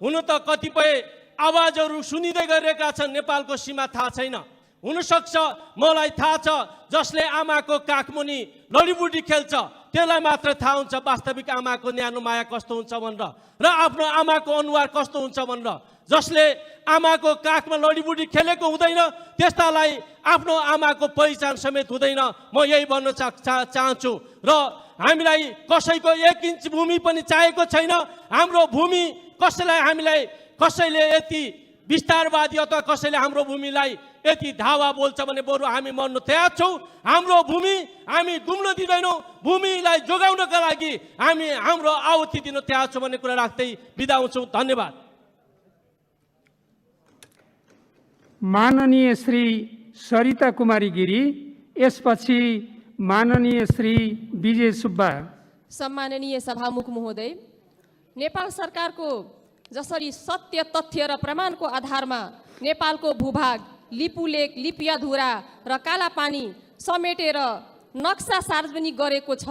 हुन त कतिपय आवाजहरू सुनिँदै गरिरहेका छन्, नेपालको सीमा थाहा छैन। हुनसक्छ मलाई थाहा छ, जसले आमाको काखमुनि लडीबुडी खेल्छ त्यसलाई मात्र थाहा हुन्छ वास्तविक आमाको न्यानो माया कस्तो हुन्छ भनेर र आफ्नो आमाको अनुहार कस्तो हुन्छ भनेर। जसले आमाको काखमा लडीबुडी खेलेको हुँदैन त्यस्तालाई आफ्नो आमाको पहिचान समेत हुँदैन। म यही भन्न चाहन्छु। र हामीलाई कसैको 1 इन्च भूमि पनि चाहिएको छैन। हाम्रो भूमि कसैले यति विस्तारवादी अथवा कसैले हाम्रो भूमिलाई यति धावा बोल्छ भने बरु हामी मर्न तयार छौँ। हाम्रो भूमि हामी डुब्न दिँदैनौँ। भूमिलाई जोगाउनका लागि हामी हाम्रो आहुति दिन तयार छौँ भन्ने कुरा राख्दै बिदा हुन्छौँ। धन्यवाद। माननीय श्री सरिता कुमारी गिरी, यसपछि माननीय श्री विजय सुब्बा। सम्माननीय सभामुख महोदय, नेपाल सरकारको जसरी सत्य तथ्य र प्रमाणको आधारमा नेपालको भूभाग लिपुलेक, लिपियाधुरा र कालापानी समेटेर नक्सा सार्वजनिक गरेको छ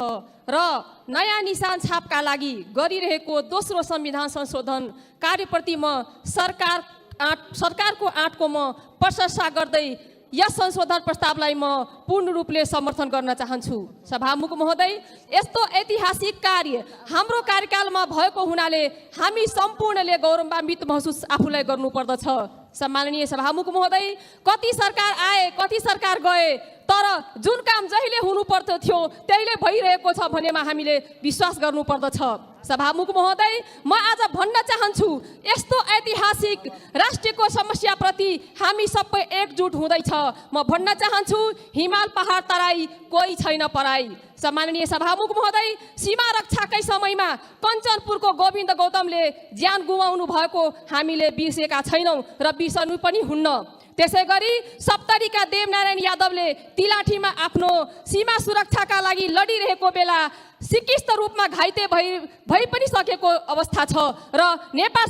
र नयाँ निशान छापका लागि गरिरहेको दोस्रो संविधान संशोधन कार्यप्रति म सरकारको आँटको म प्रशंसा गर्दै यस संशोधन प्रस्तावलाई म पूर्ण रूपले समर्थन गर्न चाहन्छु। सभामुख महोदय, यस्तो ऐतिहासिक कार्य हाम्रो कार्यकालमा भएको हुनाले हामी सम्पूर्णले गौरवान्वित महसुस आफूलाई गर्नुपर्दछ। सम्माननीय सभामुख महोदय, कति सरकार आए, कति सरकार गए, तर जुन काम जहिले हुनुपर्थ्यो थियो त्यहीले भइरहेको छ भन्नेमा हामीले विश्वास गर्नुपर्दछ। सभामुख महोदय, म आज भन्न चाहन्छु, यस्तो ऐतिहासिक राष्ट्रको समस्याप्रति हामी सबै एकजुट हुँदैछ। म भन्न चाहन्छु, हिमाल पहाड तराई कोही छैन पराई। सम्माननीय सभामुख महोदय, सीमा रक्षाकै समयमा कञ्चनपुरको गोविन्द गौतमले ज्यान गुमाउनु भएको हामीले बिर्सेका छैनौँ र बिर्सनु पनि हुन्न। त्यसै गरी सप्तरीका देवनारायण यादवले तिलाठीमा आफ्नो सीमा सुरक्षाका लागि लडिरहेको बेला सिकिस्त रूपमा घाइते भइ पनि सकेको अवस्था छ र नेपाल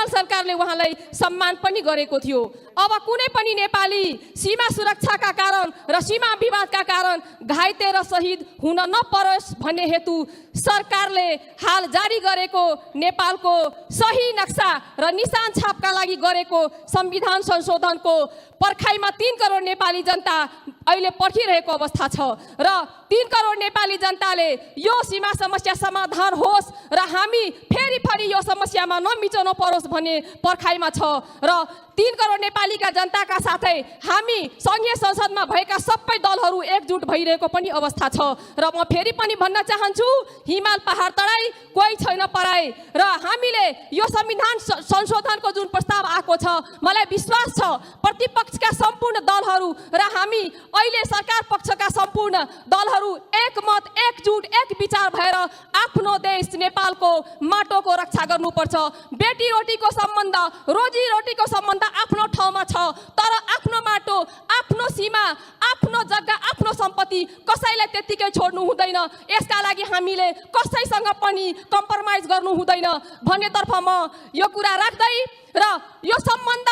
सरकारले उहाँलाई सम्मान पनि गरेको थियो। अब कुनै पनि नेपाली सीमा सुरक्षाका कारण र सीमा विवादका कारण घाइते र शहीद हुन नपरोस् भन्ने हेतु सरकारले हाल जारी गरेको नेपालको सही नक्सा र निशान छापका लागि गरेको संविधान संशोधनको पर्खाइमा 3 करोड नेपाली जनता अहिले पर्खिरहेको अवस्था छ र 3 करोड नेपाली जनताले यो सीमा समस्या समाधान होस् र हामी फेरि यो समस्यामा नमिचो नपरोस् भन्ने पर्खाइमा छ र 3 करोड नेपालीका जनताका साथै हामी संघीय संसदमा भएका सबै दलहरू एकजुट भइरहेको पनि अवस्था छ र म फेरि पनि भन्न चाहन्छु, हिमाल पहाड तराई कोही छैन पराई र हामीले यो संविधान संशोधनको जुन प्रस्ताव आएको छ, मलाई विश्वास छ प्रतिपक्षका सम्पूर्ण दलहरू र हामी अहिले सरकार पक्षका सम्पूर्ण दलहरू एकमत एकजुट एक विचार भएर आफ्नो देश नेपालको माटोको रक्षा गर्नुपर्छ। बेटी रोटीको सम्बन्ध, रोजी रोटीको सम्बन्ध आफ्नो ठाउँमा छ, तर आफ्नो माटो, आफ्नो सीमा, आफ्नो जग्गा आफ्नो सम्पत्ति कसैलाई त्यत्तिकै छोड्नु हुँदैन। यसका लागि हामीले कसैसँग पनि कम्प्रोमाइज गर्नु हुँदैन भन्नेतर्फ म यो कुरा राख्दै र यो सम्बन्ध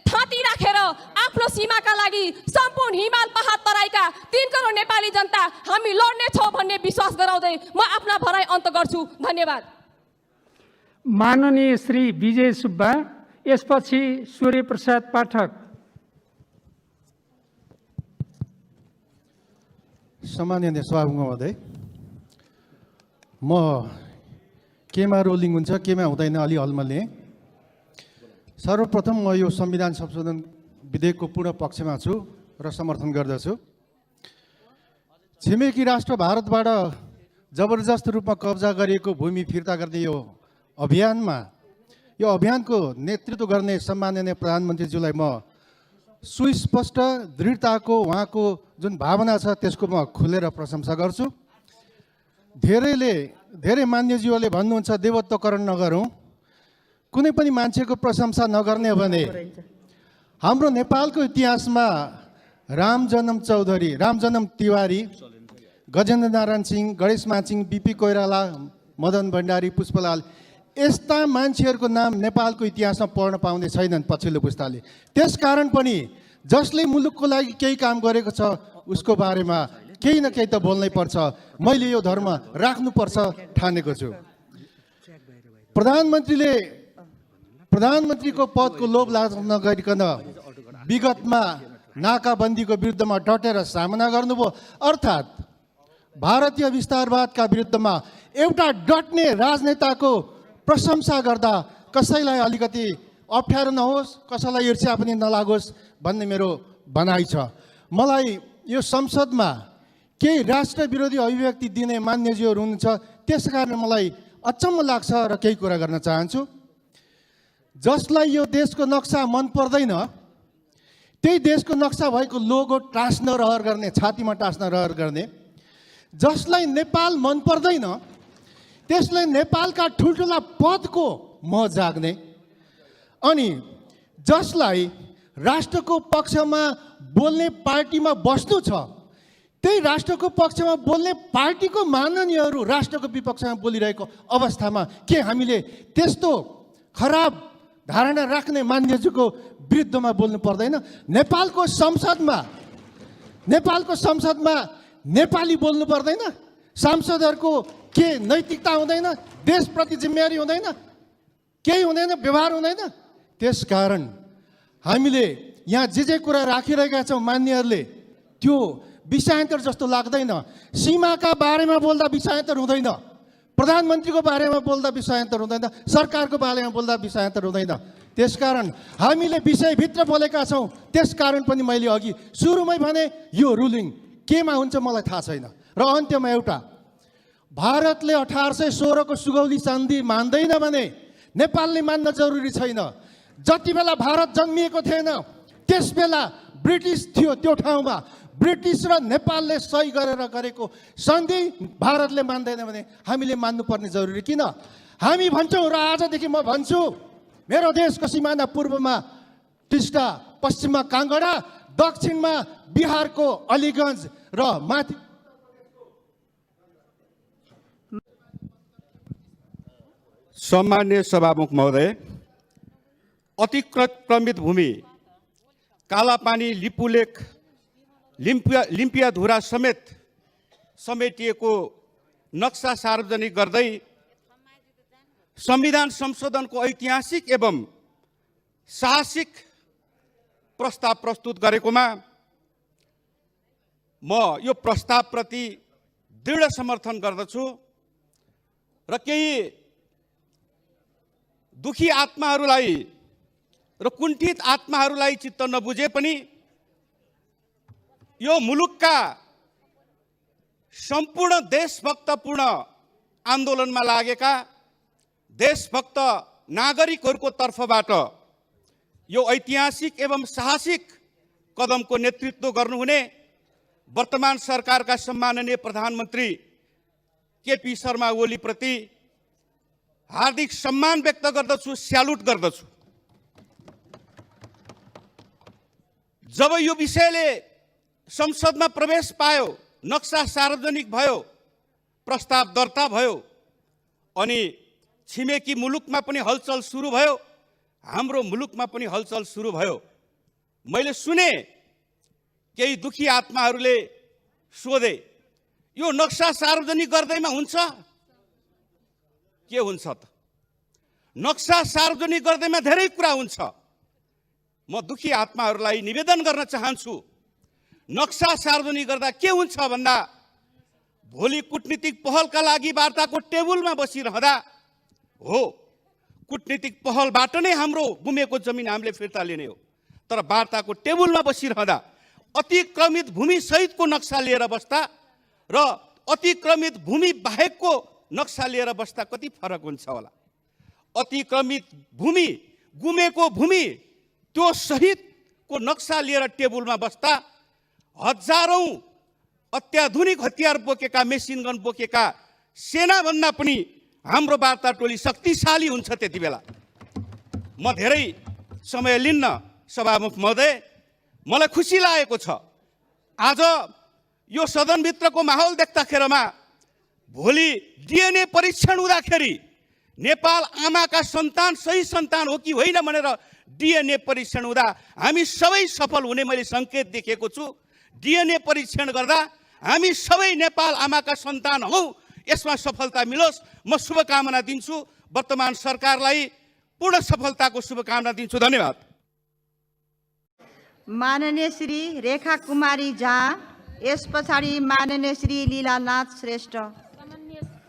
थाती राखेर आफ्नो सीमाका लागि सम्पूर्ण हिमाल पहाड तराईका 3 करोड नेपाली जनता हामी लड्नेछौँ भन्ने विश्वास गराउँदै म आफ्ना भनाइ अन्त गर्छु। धन्यवाद। माननीय श्री विजय सुब्बा, यसपछि सूर्य प्रसाद पाठक। सम्माननीय सभामुख महोदय, म केमा रोलिङ हुन्छ केमा हुँदैन अलि अलमल्ने। सर्वप्रथम म यो संविधान संशोधन विधेयकको पूर्ण पक्षमा छु र समर्थन गर्दछु। छिमेकी राष्ट्र भारतबाट जबरजस्त रूपमा कब्जा गरिएको भूमि फिर्ता गर्ने यो अभियानको नेतृत्व गर्ने सम्माननीय प्रधानमन्त्रीज्यूलाई म सुस्पष्ट दृढताको उहाँको जुन भावना छ त्यसको म खुलेर प्रशंसा गर्छु। धेरै मान्यज्यूहरूले भन्नुहुन्छ देवत्वकरण नगरौँ, कुनै पनि मान्छेको प्रशंसा नगर्ने हो भने हाम्रो नेपालको इतिहासमा रामजन्म चौधरी, रामजन्म तिवारी, गजेन्द्र नारायण सिंह, गणेश मानसिंह, बीपी कोइराला, मदन भण्डारी, पुष्पलाल यस्ता मान्छेहरूको नाम नेपालको इतिहासमा पढ्न पाउने छैनन् पछिल्लो पुस्ताले। त्यसकारण पनि जसले मुलुकको लागि केही काम गरेको छ उसको बारेमा केही न केही त बोल्नै पर्छ। मैले यो धर्म राख्नुपर्छ ठानेको छु। प्रधानमन्त्रीको पदको लोभ लाज नगरिकन विगतमा नाकाबन्दीको विरुद्धमा डटेर सामना गर्नुभयो। अर्थात् भारतीय विस्तारवादका विरुद्धमा एउटा डट्ने राजनेताको प्रशंसा गर्दा कसैलाई अलिकति अप्ठ्यारो नहोस्, कसैलाई ईर्ष्या पनि नलागोस् भन्ने मेरो भनाइ छ। मलाई यो संसदमा केही राष्ट्र विरोधी अभिव्यक्ति दिने मान्यज्यूहरू हुनुहुन्छ, त्यसकारण मलाई अचम्म लाग्छ र केही कुरा गर्न चाहन्छु। जसलाई यो देशको नक्सा मन पर्दैन त्यही देशको नक्सा भएको लोगो टाँस्न रहर गर्ने, छातीमा टाँस्न रहर गर्ने। जसलाई नेपाल मन पर्दैन त्यसलाई नेपालका ठुल्ठुला पदको मोह जाग्ने, अनि जसलाई राष्ट्रको पक्षमा बोल्ने पार्टीमा बस्नु छ त्यही राष्ट्रको पक्षमा बोल्ने पार्टीको माननीयहरू राष्ट्रको विपक्षमा बोलिरहेको अवस्थामा के हामीले त्यस्तो खराब धारणा राख्ने मान्यज्यूको विरुद्धमा बोल्नु पर्दैन? नेपालको संसदमा नेपाली बोल्नु पर्दैन? सांसदहरूको के नैतिकता हुँदैन? देशप्रति जिम्मेवारी हुँदैन? केही हुँदैन? व्यवहार हुँदैन? त्यसकारण हामीले यहाँ जे कुरा राखिरहेका छौँ मान्यहरूले त्यो विषयान्तर जस्तो लाग्दैन। सीमाका बारेमा बोल्दा विषयान्तर हुँदैन, प्रधानमन्त्रीको बारेमा बोल्दा विषयान्तर हुँदैन, सरकारको बारेमा बोल्दा विषयान्तर हुँदैन। त्यसकारण हामीले विषयभित्र बोलेका छौँ। त्यसकारण पनि मैले अघि सुरुमै भने यो रुलिङ केमा हुन्छ मलाई थाहा छैन। र अन्त्यमा एउटा, भारतले 1816 को सुगौली सन्धि मान्दैन भने नेपालले मान्न जरुरी छैन। जति बेला भारत जन्मिएको थिएन त्यस बेला ब्रिटिस थियो, त्यो ठाउँमा ब्रिटिस र नेपालले सही गरेर गरेको सन्धि भारतले मान्दैन भने हामीले मान्नुपर्ने जरुरी किन? हामी भन्छौँ र आजदेखि म भन्छु, मेरो देशको सिमाना पूर्वमा टिस्टा, पश्चिममा काङ्गडा, दक्षिणमा बिहारको अलीगञ्ज र माथि सम्मान्य सभामुख महोदय, अतिक्रमित भूमि कालापानी, लिपुलेक, लिम्पियाधुरा समेटिएको नक्सा सार्वजनिक गर्दै संविधान संशोधनको ऐतिहासिक एवं साहसिक प्रस्ताव प्रस्तुत गरेकोमा म यो प्रस्तावप्रति दृढ समर्थन गर्दछु र केही दुखी आत्माहरूलाई र कुण्ठित आत्माहरूलाई चित्त नबुझे पनि यो मुलुकका सम्पूर्ण देशभक्तपूर्ण आन्दोलनमा लागेका देशभक्त नागरिकहरूको तर्फबाट यो ऐतिहासिक एवं साहसिक कदमको नेतृत्व गर्नुहुने वर्तमान सरकारका सम्माननीय प्रधानमन्त्री केपी शर्मा ओलीप्रति हार्दिक सम्मान व्यक्त गर्दछु, स्यालुट गर्दछु। जब यो विषयले संसदमा प्रवेश पायो, नक्सा सार्वजनिक भयो, प्रस्ताव दर्ता भयो, अनि छिमेकी मुलुकमा पनि हलचल सुरु भयो, हाम्रो मुलुकमा पनि हलचल सुरु भयो। मैले सुने केही दुखी आत्माहरूले सोधे, यो नक्सा सार्वजनिक गर्दैमा हुन्छ? के हुन्छ त? नक्सा सार्वजनिक गर्दैमा धेरै कुरा हुन्छ। म दुखी आत्माहरूलाई निवेदन गर्न चाहन्छु, नक्सा सार्वजनिक गर्दा के हुन्छ भन्दा भोलि कूटनीतिक पहलका लागि वार्ताको टेबलमा बसिरहँदा हो, कूटनीतिक पहलबाट नै हाम्रो गुमेको जमिन हामीले फिर्ता लिने हो, तर वार्ताको टेबलमा बसिरहँदा अतिक्रमित भूमि सहितको नक्सा लिएर बस्दा र अतिक्रमित भूमि बाहेकको नक्सा लिएर बस्दा कति फरक हुन्छ होला? अतिक्रमित भूमि, गुमेको भूमि, त्यो सहितको नक्सा लिएर टेबलमा बस्दा हजारौं अत्याधुनिक हतियार बोकेका, मेसिन गन बोकेका सेनाभन्दा पनि हाम्रो वार्ता टोली शक्तिशाली हुन्छ। त्यति बेला म धेरै समय लिन्न सभामुख महोदय, मलाई खुसी लागेको छ आज यो सदनभित्रको माहौल देख्दाखेरिमा भोलि डिएनए परीक्षण हुँदाखेरि नेपाल आमाका सन्तान सही सन्तान हो कि होइन भनेर डिएनए परीक्षण हुँदा हामी सबै सफल हुने मैले सङ्केत देखेको छु। डिएनए परीक्षण गर्दा हामी सबै नेपाल आमाका सन्तान हौ, यसमा सफलता मिलोस् म शुभकामना दिन्छु। वर्तमान सरकारलाई पूर्ण सफलताको शुभकामना दिन्छु। धन्यवाद। माननीय श्री रेखा कुमारी झा, यस पछाडि माननीय श्री लीलानाथ श्रेष्ठ।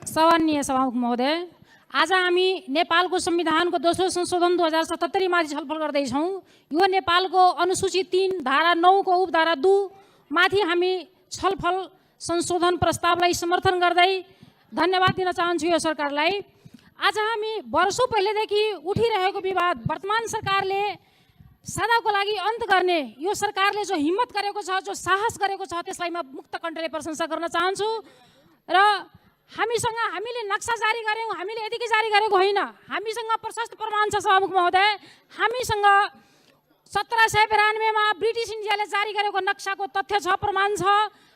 सन्माननीय सभामुख महोदय, आज हामी नेपालको संविधानको दोस्रो संशोधन 2077 माथि छलफल गर्दैछौँ। यो नेपालको अनुसूची 3 धारा 9 को उपधारा 2 माथि हामी छलफल संशोधन प्रस्तावलाई समर्थन गर्दै धन्यवाद दिन चाहन्छु यो सरकारलाई। आज हामी वर्षौं पहिलेदेखि उठिरहेको विवाद वर्तमान सरकारले सदाको लागि अन्त गर्ने यो सरकारले जो हिम्मत गरेको छ, जो साहस गरेको छ, त्यसलाई म मुक्त कण्ठले प्रशंसा गर्न चाहन्छु। र हामीले नक्सा जारी गर्यौँ, हामीले यतिकै जारी गरेको होइन, हामीसँग प्रशस्त प्रमाण छ सभामुख महोदय। हामीसँग 1792 मा ब्रिटिस इन्डियाले जारी गरेको नक्साको तथ्य छ, प्रमाण छ।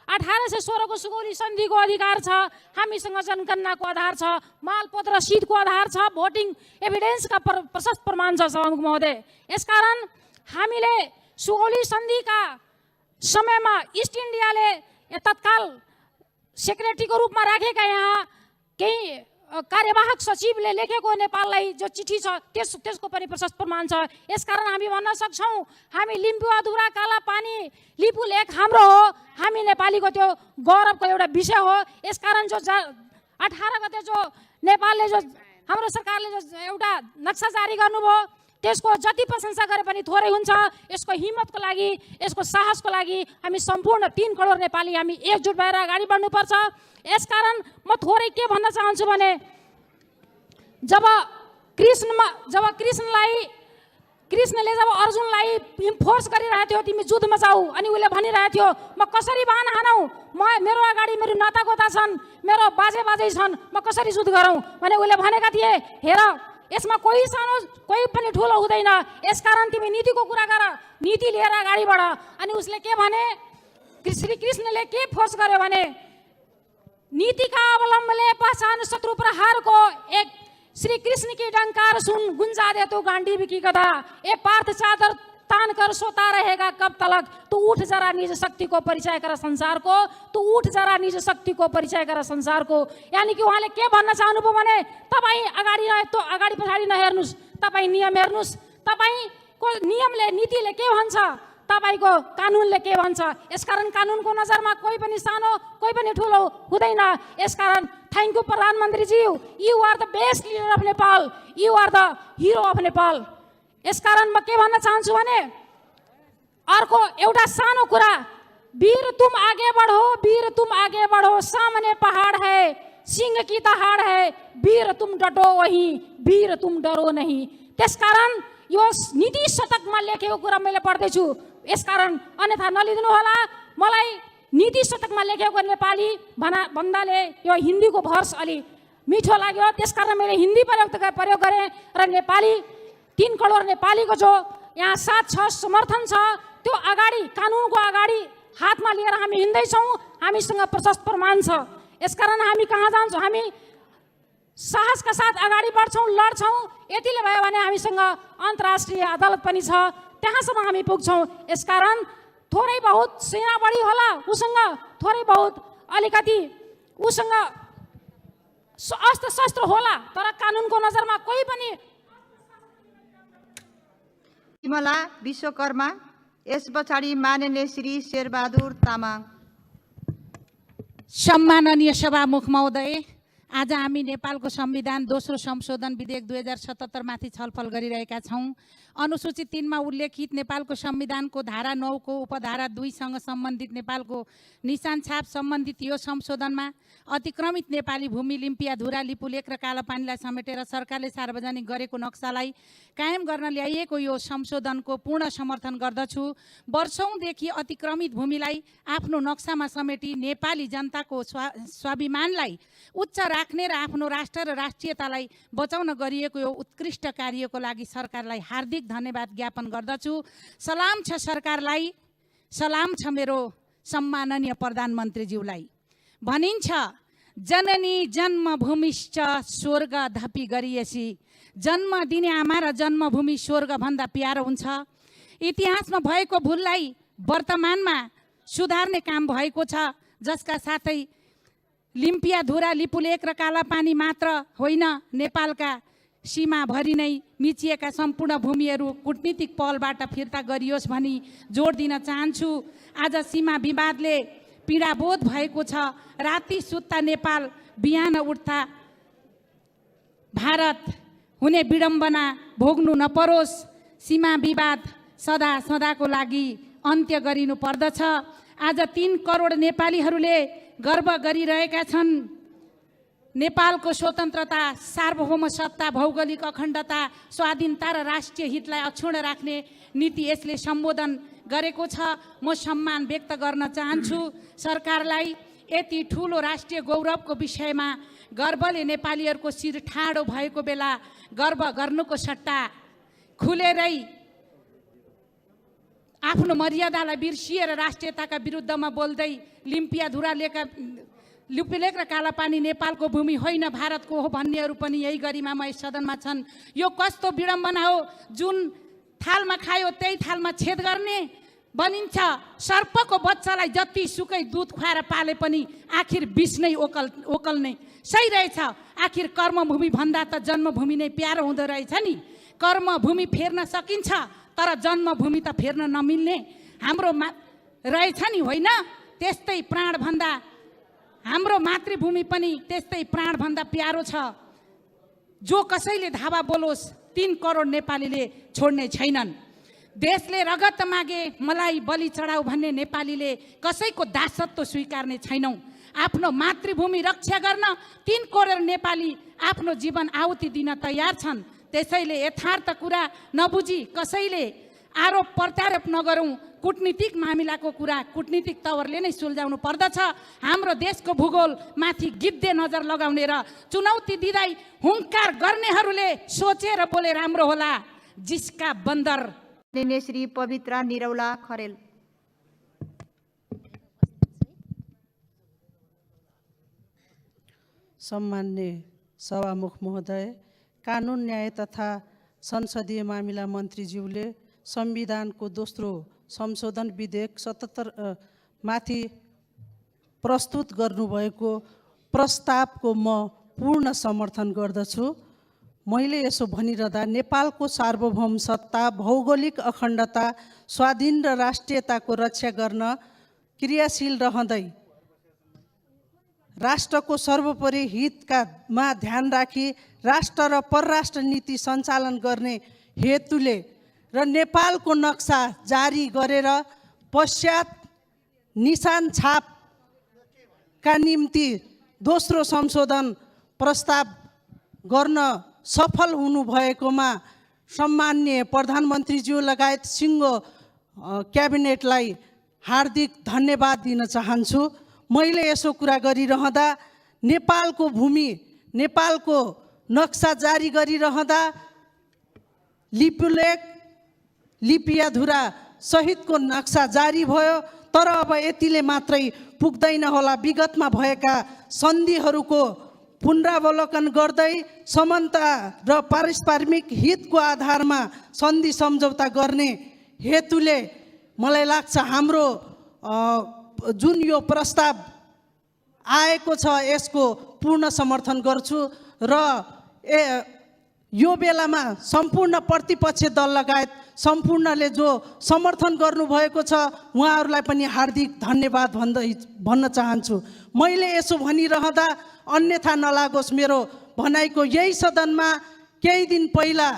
1816 को सुगौली सन्धिको अधिकार छ, हामीसँग जनगणनाको आधार छ, मालपोत रसिदको आधार छ, भोटिङ एभिडेन्सका प्रशस्त प्रमाण छ सभामुख महोदय। यसकारण हामीले सुगौली सन्धिका समयमा इस्ट इन्डियाले तत्काल सेक्रेटरीको रूपमा राखेका यहाँ केही कार्यवाहक सचिवले लेखेको नेपाललाई जो चिठी छ त्यसको पनि प्रशस्त प्रमाण छ। यसकारण हामी भन्न सक्छौँ हामी लिम्बुवाधुरा, कालापानी, लिपु लेक हाम्रो हो, हामी नेपालीको त्यो गौरवको एउटा विषय हो। यसकारण जो 18 गते जो नेपालले जो हाम्रो सरकारले जो एउटा नक्सा जारी गर्नुभयो त्यसको जति प्रशंसा गरे पनि थोरै हुन्छ। यसको हिम्मतको लागि, यसको साहसको लागि हामी सम्पूर्ण 3 करोड नेपाली हामी एकजुट भएर अगाडि बढ्नुपर्छ। यसकारण म थोरै के भन्न चाहन्छु भने जब कृष्णले जब अर्जुनलाई फोर्स गरिरहेको थियो तिमी युद्धमा जाऊ, अनि उसले भनिरहेको थियो म कसरी बाण हानौ, मेरो अगाडि मेरो नातागोता छन्, मेरो बाजे छन्, म कसरी युद्ध गरौँ भने उसले भनेका थिए हेर यसमा कोही सानो कोही पनि ठुलो हुँदैन, यसकारण तिमी नीतिको कुरा गर, नीति लिएर अगाडि बढ। अनि उसले के भने श्री कृष्णले के फोर्स गर्यो भने नीतिका अवलम्बनले पहचान शत्रु प्रहारको एक श्री कृष्ण की डंकार सुन गुंजा दे तो गांडीव की गदा, ए पार्थ चादर तान कर सोता रहेगा कब तलक, तू उठ जरा निज शक्ति को परिचय कर संसार को, तू उठ जरा निज शक्ति को परिचय कर संसार को। यानी कि उहाँले के भन्न चाहनुभयो भने तपाईँ अगाडि अगाडि पछाडि नहेर्नुस्, तपाईँ नियम हेर्नुस्, तपाईँको नियमले नीतिले के भन्छ, तपाईको कानुनले के भन्छ। यसकारण कानुनको नजरमा कोही पनि सानो कोही पनि ठुलो हुँदैन। यसकारण थ्याङ्क यू प्रधानमन्त्रीजी, you are the best leader of Nepal, you are the hero of Nepal. यसकारण म के भन्न चाहन्छु भने अर्को एउटा सानो कुरा, वीर तुम आगे बढ़ो, वीर तुम आगे बढ़ो, सामने पहाड़ है सिंह की दहाड़ है, वीर तुम डटो वहीं, वीर तुम डरो नहीं। त्यसकारण यो नीति शतकमा लेखेको कुरा मैले पढ्दैछु, यसकारण अन्यथा नलिदिनु होला। मलाई नीति शतकमा लेखेको नेपाली भन्दाले यो हिन्दीको भर्स अलि मिठो लाग्यो, त्यसकारण मैले हिन्दी प्रयोग गरेँ र नेपाली 3 करोड नेपालीको जो यहाँ साथ छ, समर्थन छ, त्यो अगाडि कानुनको अगाडि हातमा हातमा लिएर हामी हिँड्दैछौँ, हामीसँग प्रशस्त प्रमाण छ। यसकारण हामी कहाँ जान्छौँ, हामी साहसका साथ अगाडि बढ्छौँ, लड्छौँ। यतिले भयो भने हामीसँग अन्तर्राष्ट्रिय अदालत पनि छ, त्यहाँसम्म हामी पुग्छौँ। यसकारण थोरै बहुत सेना बढी होला उसँग, थोरै बहुत अलिकति उसँग अस्त्र शस्त्र होला, तर कानुनको नजरमा कोही पनि। विमला विश्वकर्मा, यस पछाडि माननीय श्री शेरबहादुर तामाङ। सम्माननीय सभामुख महोदय, आज हामी नेपालको संविधान दोस्रो संशोधन विधेयक 2077 माथि छलफल गरिरहेका छौँ। अनुसूचित 3 मा उल्लेखित नेपालको संविधानको धारा 9 को उपधारा 2 सँग सम्बन्धित नेपालको निशान छाप सम्बन्धित यो संशोधनमा अतिक्रमित नेपाली भूमि लिम्पियाधुरा, लिपुलेक र कालापानीलाई समेटेर सरकारले सार्वजनिक गरेको नक्सालाई कायम गर्न ल्याइएको यो संशोधनको पूर्ण समर्थन गर्दछु। वर्षौंदेखि अतिक्रमित भूमिलाई आफ्नो नक्सामा समेटी नेपाली जनताको स्वाभिमानलाई उच्च राख्ने र आफ्नो राष्ट्र र राष्ट्रियतालाई बचाउन गरिएको यो उत्कृष्ट कार्यको लागि सरकारलाई हार्दिक धन्यवाद ज्ञापन गर्दछु। सलाम छ सरकारलाई, सलाम छ मेरो सम्माननीय प्रधानमन्त्रीज्यूलाई। भनिन्छ जननी जन्मभूमिश्च स्वर्ग धपी गरिएसी, जन्म दिने आमा र जन्मभूमि स्वर्गभन्दा प्यारो हुन्छ। इतिहासमा भएको भुललाई वर्तमानमा सुधार्ने काम भएको छ, जसका साथै लिम्पियाधुरा, लिपुलेक र कालापानी मात्र होइन, नेपालका सीमाभरि नै मिचिएका सम्पूर्ण भूमिहरू कूटनीतिक पहलबाट फिर्ता गरियोस् भनी जोड दिन चाहन्छु। आज सीमा विवादले पीडाबोध भएको छ। राति सुत्ता नेपाल, बिहान उठ्दा भारत हुने विडम्बना भोग्नु नपरोस्। सीमा विवाद सदा सदाको लागि अन्त्य गरिनु पर्दछ। आज 3 करोड नेपालीहरूले गर्व गरिरहेका छन्। नेपालको स्वतन्त्रता, सार्वभौम सत्ता, भौगोलिक अखण्डता, स्वाधीनता र राष्ट्रिय हितलाई अक्षुण्ण राख्ने नीति यसले सम्बोधन गरेको छ। म सम्मान व्यक्त गर्न चाहन्छु सरकारलाई। यति ठुलो राष्ट्रिय गौरवको विषयमा गर्वले नेपालीहरूको शिर ठाडो भएको बेला गर्व गर्नुको सट्टा खुलेरै आफ्नो मर्यादालाई बिर्सिएर राष्ट्रियताका विरुद्धमा बोल्दै लिम्पियाधुरा, लिपुलेक र कालापानी नेपालको भूमि होइन भारतको हो भन्नेहरू पनि यही गरिमामय सदनमा छन्। यो कस्तो विडम्बना हो, जुन थालमा खायो त्यही थालमा छेद गर्ने भनिन्छ। सर्पको बच्चालाई जति सुकै दुध खुवाएर पाले पनि आखिर विष नै ओकल्ने सही रहेछ। आखिर कर्मभूमि भन्दा त जन्मभूमि नै प्यारो हुँदो रहेछ नि। कर्मभूमि फेर्न सकिन्छ, तर जन्मभूमि त फेर्न नमिल्ने हाम्रो रहेछ नि, होइन? त्यस्तै प्राणभन्दा हाम्रो मातृभूमि पनि त्यस्तै प्राणभन्दा प्यारो छ। जो कसैले धावा बोलोस्, 3 करोड नेपालीले छोड्ने छैनन्। देशले रगत मागे मलाई बलि चढाऊ भन्ने नेपालीले कसैको दासत्व स्वीकार्ने छैनौँ। आफ्नो मातृभूमि रक्षा गर्न 3 करोड नेपाली आफ्नो जीवन आहुति दिन तयार छन्। त्यसैले यथार्थ कुरा नबुझी कसैले आरोप प्रत्यारोप नगरौँ। कूटनीतिक मामिलाको कुरा कूटनीतिक तवरले नै सुल्झाउनु पर्दछ। हाम्रो देशको भूगोल माथि गिद्धे नजर लगाउने र चुनौती दिँदै हुङ्कार गर्नेहरूले सोचेर बोले राम्रो होला। जिसका बन्दर। श्री पवित्रा निरौला खरेल। सम्मान्य सभामुख महोदय, कानुन न्याय तथा संसदीय मामिला मन्त्रीज्यूले संविधानको दोस्रो संशोधन विधेयक 77 माथि प्रस्तुत गर्नुभएको प्रस्तावको म पूर्ण समर्थन गर्दछु। मैले यसो भनिरहँदा नेपालको सार्वभौम सत्ता, भौगोलिक अखण्डता, स्वाधीन र राष्ट्रियताको रक्षा गर्न क्रियाशील रहँदै राष्ट्रको सर्वोपरि हितमा ध्यान राखी राष्ट्र र परराष्ट्र नीति सञ्चालन गर्ने हेतुले र नेपालको नक्सा जारी गरेर पश्चात निशान छापका निम्ति दोस्रो संशोधन प्रस्ताव गर्न सफल हुनुभएकोमा सम्माननीय प्रधानमन्त्रीज्यू लगायत सिङ्गो क्याबिनेटलाई हार्दिक धन्यवाद दिन चाहन्छु। मैले यसो कुरा गरिरहँदा नेपालको भूमि, नेपालको नक्सा जारी गरिरहँदा लिपुलेक, लिपियाधुरा सहितको नक्सा जारी भयो, तर अब यतिले मात्रै पुग्दैन होला। विगतमा भएका सन्धिहरूको पुनरावलोकन गर्दै समानता र पारस्परिक हितको आधारमा सन्धि सम्झौता गर्ने हेतुले मलाई लाग्छ हाम्रो जुन यो प्रस्ताव आएको छ यसको पूर्ण समर्थन गर्छु र यो बेलामा सम्पूर्ण प्रतिपक्ष दल लगायत सम्पूर्णले जो समर्थन गर्नुभएको छ उहाँहरूलाई पनि हार्दिक धन्यवाद भन्न चाहन्छु। मैले यसो भनिरहँदा अन्यथा नलागोस्, मेरो भनाइको यही सदनमा केही दिन पहिला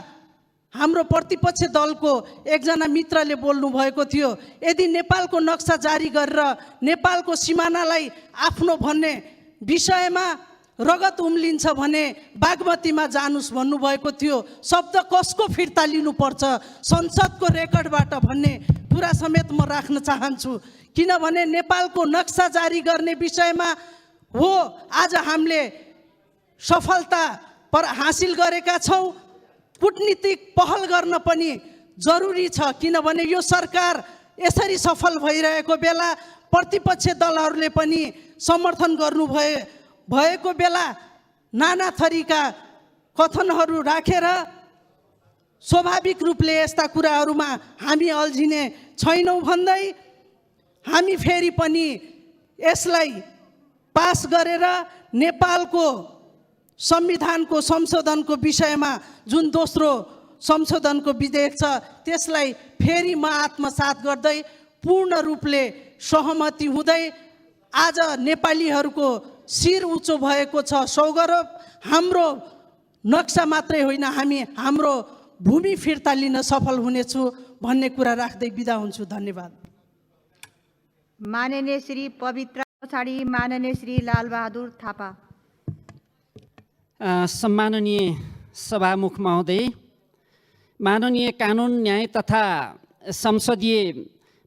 हाम्रो प्रतिपक्ष दलको एकजना मित्रले बोल्नु भएको थियो, यदि नेपालको नक्सा जारी गरेर नेपालको सिमानालाई आफ्नो भन्ने विषयमा रगत उम्लिन्छ भने बागमतीमा जानुस् भन्नुभएको थियो। शब्द कसको फिर्ता लिनुपर्छ संसदको रेकर्डबाट भन्ने कुरा समेत म राख्न चाहन्छु। किनभने नेपालको नक्सा जारी गर्ने विषयमा हो आज हामीले सफलता हासिल गरेका छौँ। कूटनीतिक पहल गर्न पनि जरुरी छ, किनभने यो सरकार यसरी सफल भइरहेको बेला प्रतिपक्ष दलहरूले पनि समर्थन भएको बेला नाना थरीका कथनहरू राखेर स्वाभाविक रूपले यस्ता कुराहरूमा हामी अल्झिने छैनौँ भन्दै हामी फेरि पनि यसलाई पास गरेर नेपालको संविधानको संशोधनको विषयमा जुन दोस्रो संशोधनको विधेयक छ त्यसलाई फेरि म आत्मसात गर्दै पूर्ण रूपले सहमति हुँदै आज नेपालीहरूको शिर उच्चो भएको छ। सौगौरव हाम्रो नक्सा मात्रै होइन, हामी हाम्रो भूमि फिर्ता लिन सफल हुनेछु भन्ने कुरा राख्दै बिदा हुन्छु। धन्यवाद। माननीय श्री पवित्र पछाडि माननीय श्री लालबहादुर थापा। सम्माननीय सभामुख महोदय, माननीय कानुन न्याय तथा संसदीय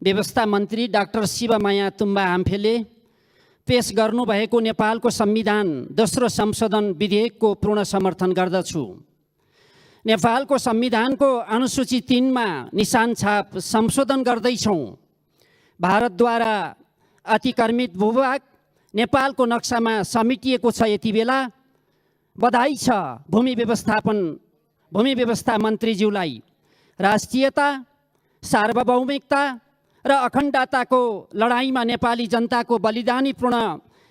व्यवस्था मन्त्री डाक्टर शिवमाया तुम्बा आम्फेले पेश गर्नुभएको नेपालको संविधान दोस्रो संशोधन विधेयकको पूर्ण समर्थन गर्दछु। नेपालको संविधानको अनुसूची 3 मा निशान छाप संशोधन गर्दैछौँ। भारतद्वारा अतिक्रमित भूभाग नेपालको नक्सामा समेटिएको छ। यति बेला बधाई छ भूमि व्यवस्था मन्त्रीज्यूलाई। राष्ट्रियता, सार्वभौमिकता र अखण्डताको लडाइँमा नेपाली जनताको बलिदानीपूर्ण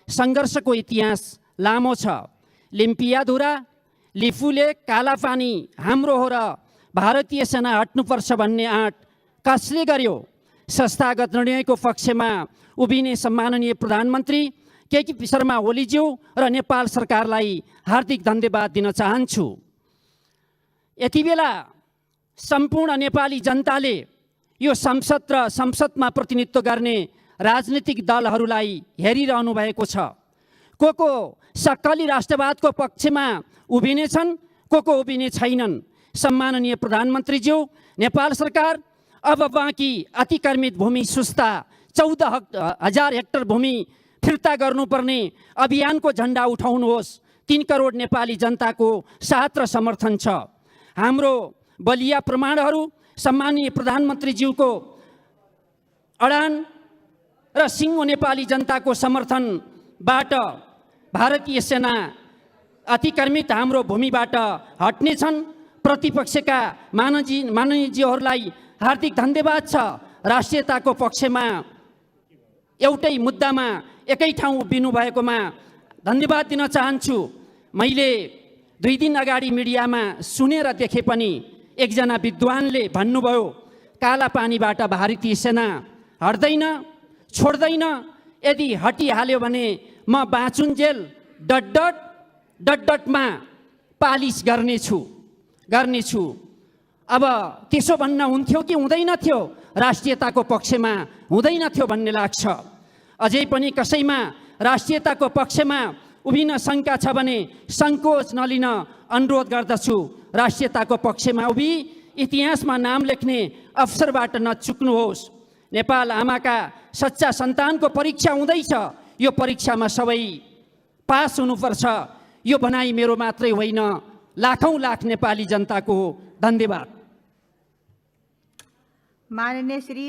सङ्घर्षको इतिहास लामो छ। लिम्पियाधुरा, लिपुलेक, कालापानी हाम्रो हो र भारतीय सेना हट्नुपर्छ भन्ने आँट कसले गर्यो? संस्थागत निर्णयको पक्षमा उभिने सम्माननीय प्रधानमन्त्री केपी शर्मा ओलीज्यू र नेपाल सरकारलाई हार्दिक धन्यवाद दिन चाहन्छु। यति बेला सम्पूर्ण नेपाली जनताले यो संसद र संसदमा प्रतिनिधित्व गर्ने राजनीतिक दलहरूलाई हेरिरहनु भएको छ। को सक्कली राष्ट्रवादको पक्षमा उभिनेछन्, को उभिने छैनन्। सम्माननीय प्रधानमन्त्रीज्यू, नेपाल सरकार अब बाँकी अतिक्रमित भूमि सुस्ता 14,000 हेक्टर भूमि फिर्ता गर्नुपर्ने अभियानको झन्डा उठाउनुहोस्। 3 करोड नेपाली जनताको साथ र समर्थन छ। हाम्रो बलिया प्रमाणहरू सम्माननीय प्रधानमन्त्रीज्यूको अडान र सिङ्गो नेपाली जनताको समर्थनबाट भारतीय सेना अतिक्रमित हाम्रो भूमिबाट हट्नेछन्। प्रतिपक्षका माननीयज्यूहरूलाई हार्दिक धन्यवाद छ। राष्ट्रियताको पक्षमा एउटै मुद्दामा एकै ठाउँ उभिनु भएकोमा धन्यवाद दिन चाहन्छु। मैले 2 दिन अगाडि मिडियामा सुनेर देखे पनि एकजना विद्वानले भन्नुभयो काला पानीबाट भारतीय सेना हट्दैन, छोड्दैन। यदि हटिहाल्यो भने म बाँचुन्जेल डट पालिस गर्नेछु। अब त्यसो भन्न हुन्थ्यो कि हुँदैन थियो? राष्ट्रियताको पक्षमा हुँदैन थियो भन्ने लाग्छ। अझै पनि कसैमा राष्ट्रियताको पक्षमा उभिन शङ्का छ भने सङ्कोच नलिन अनुरोध गर्दछु। राष्ट्रियताको पक्षमा उभि इतिहासमा नाम लेख्ने अवसरबाट नचुक्नुहोस्। नेपाल आमाका सच्चा सन्तानको परीक्षा हुँदैछ। यो परीक्षामा सबै पास हुनुपर्छ। यो भनाइ मेरो मात्रै होइन, लाखौँ लाख नेपाली जनताको हो। धन्यवाद। माननीय श्री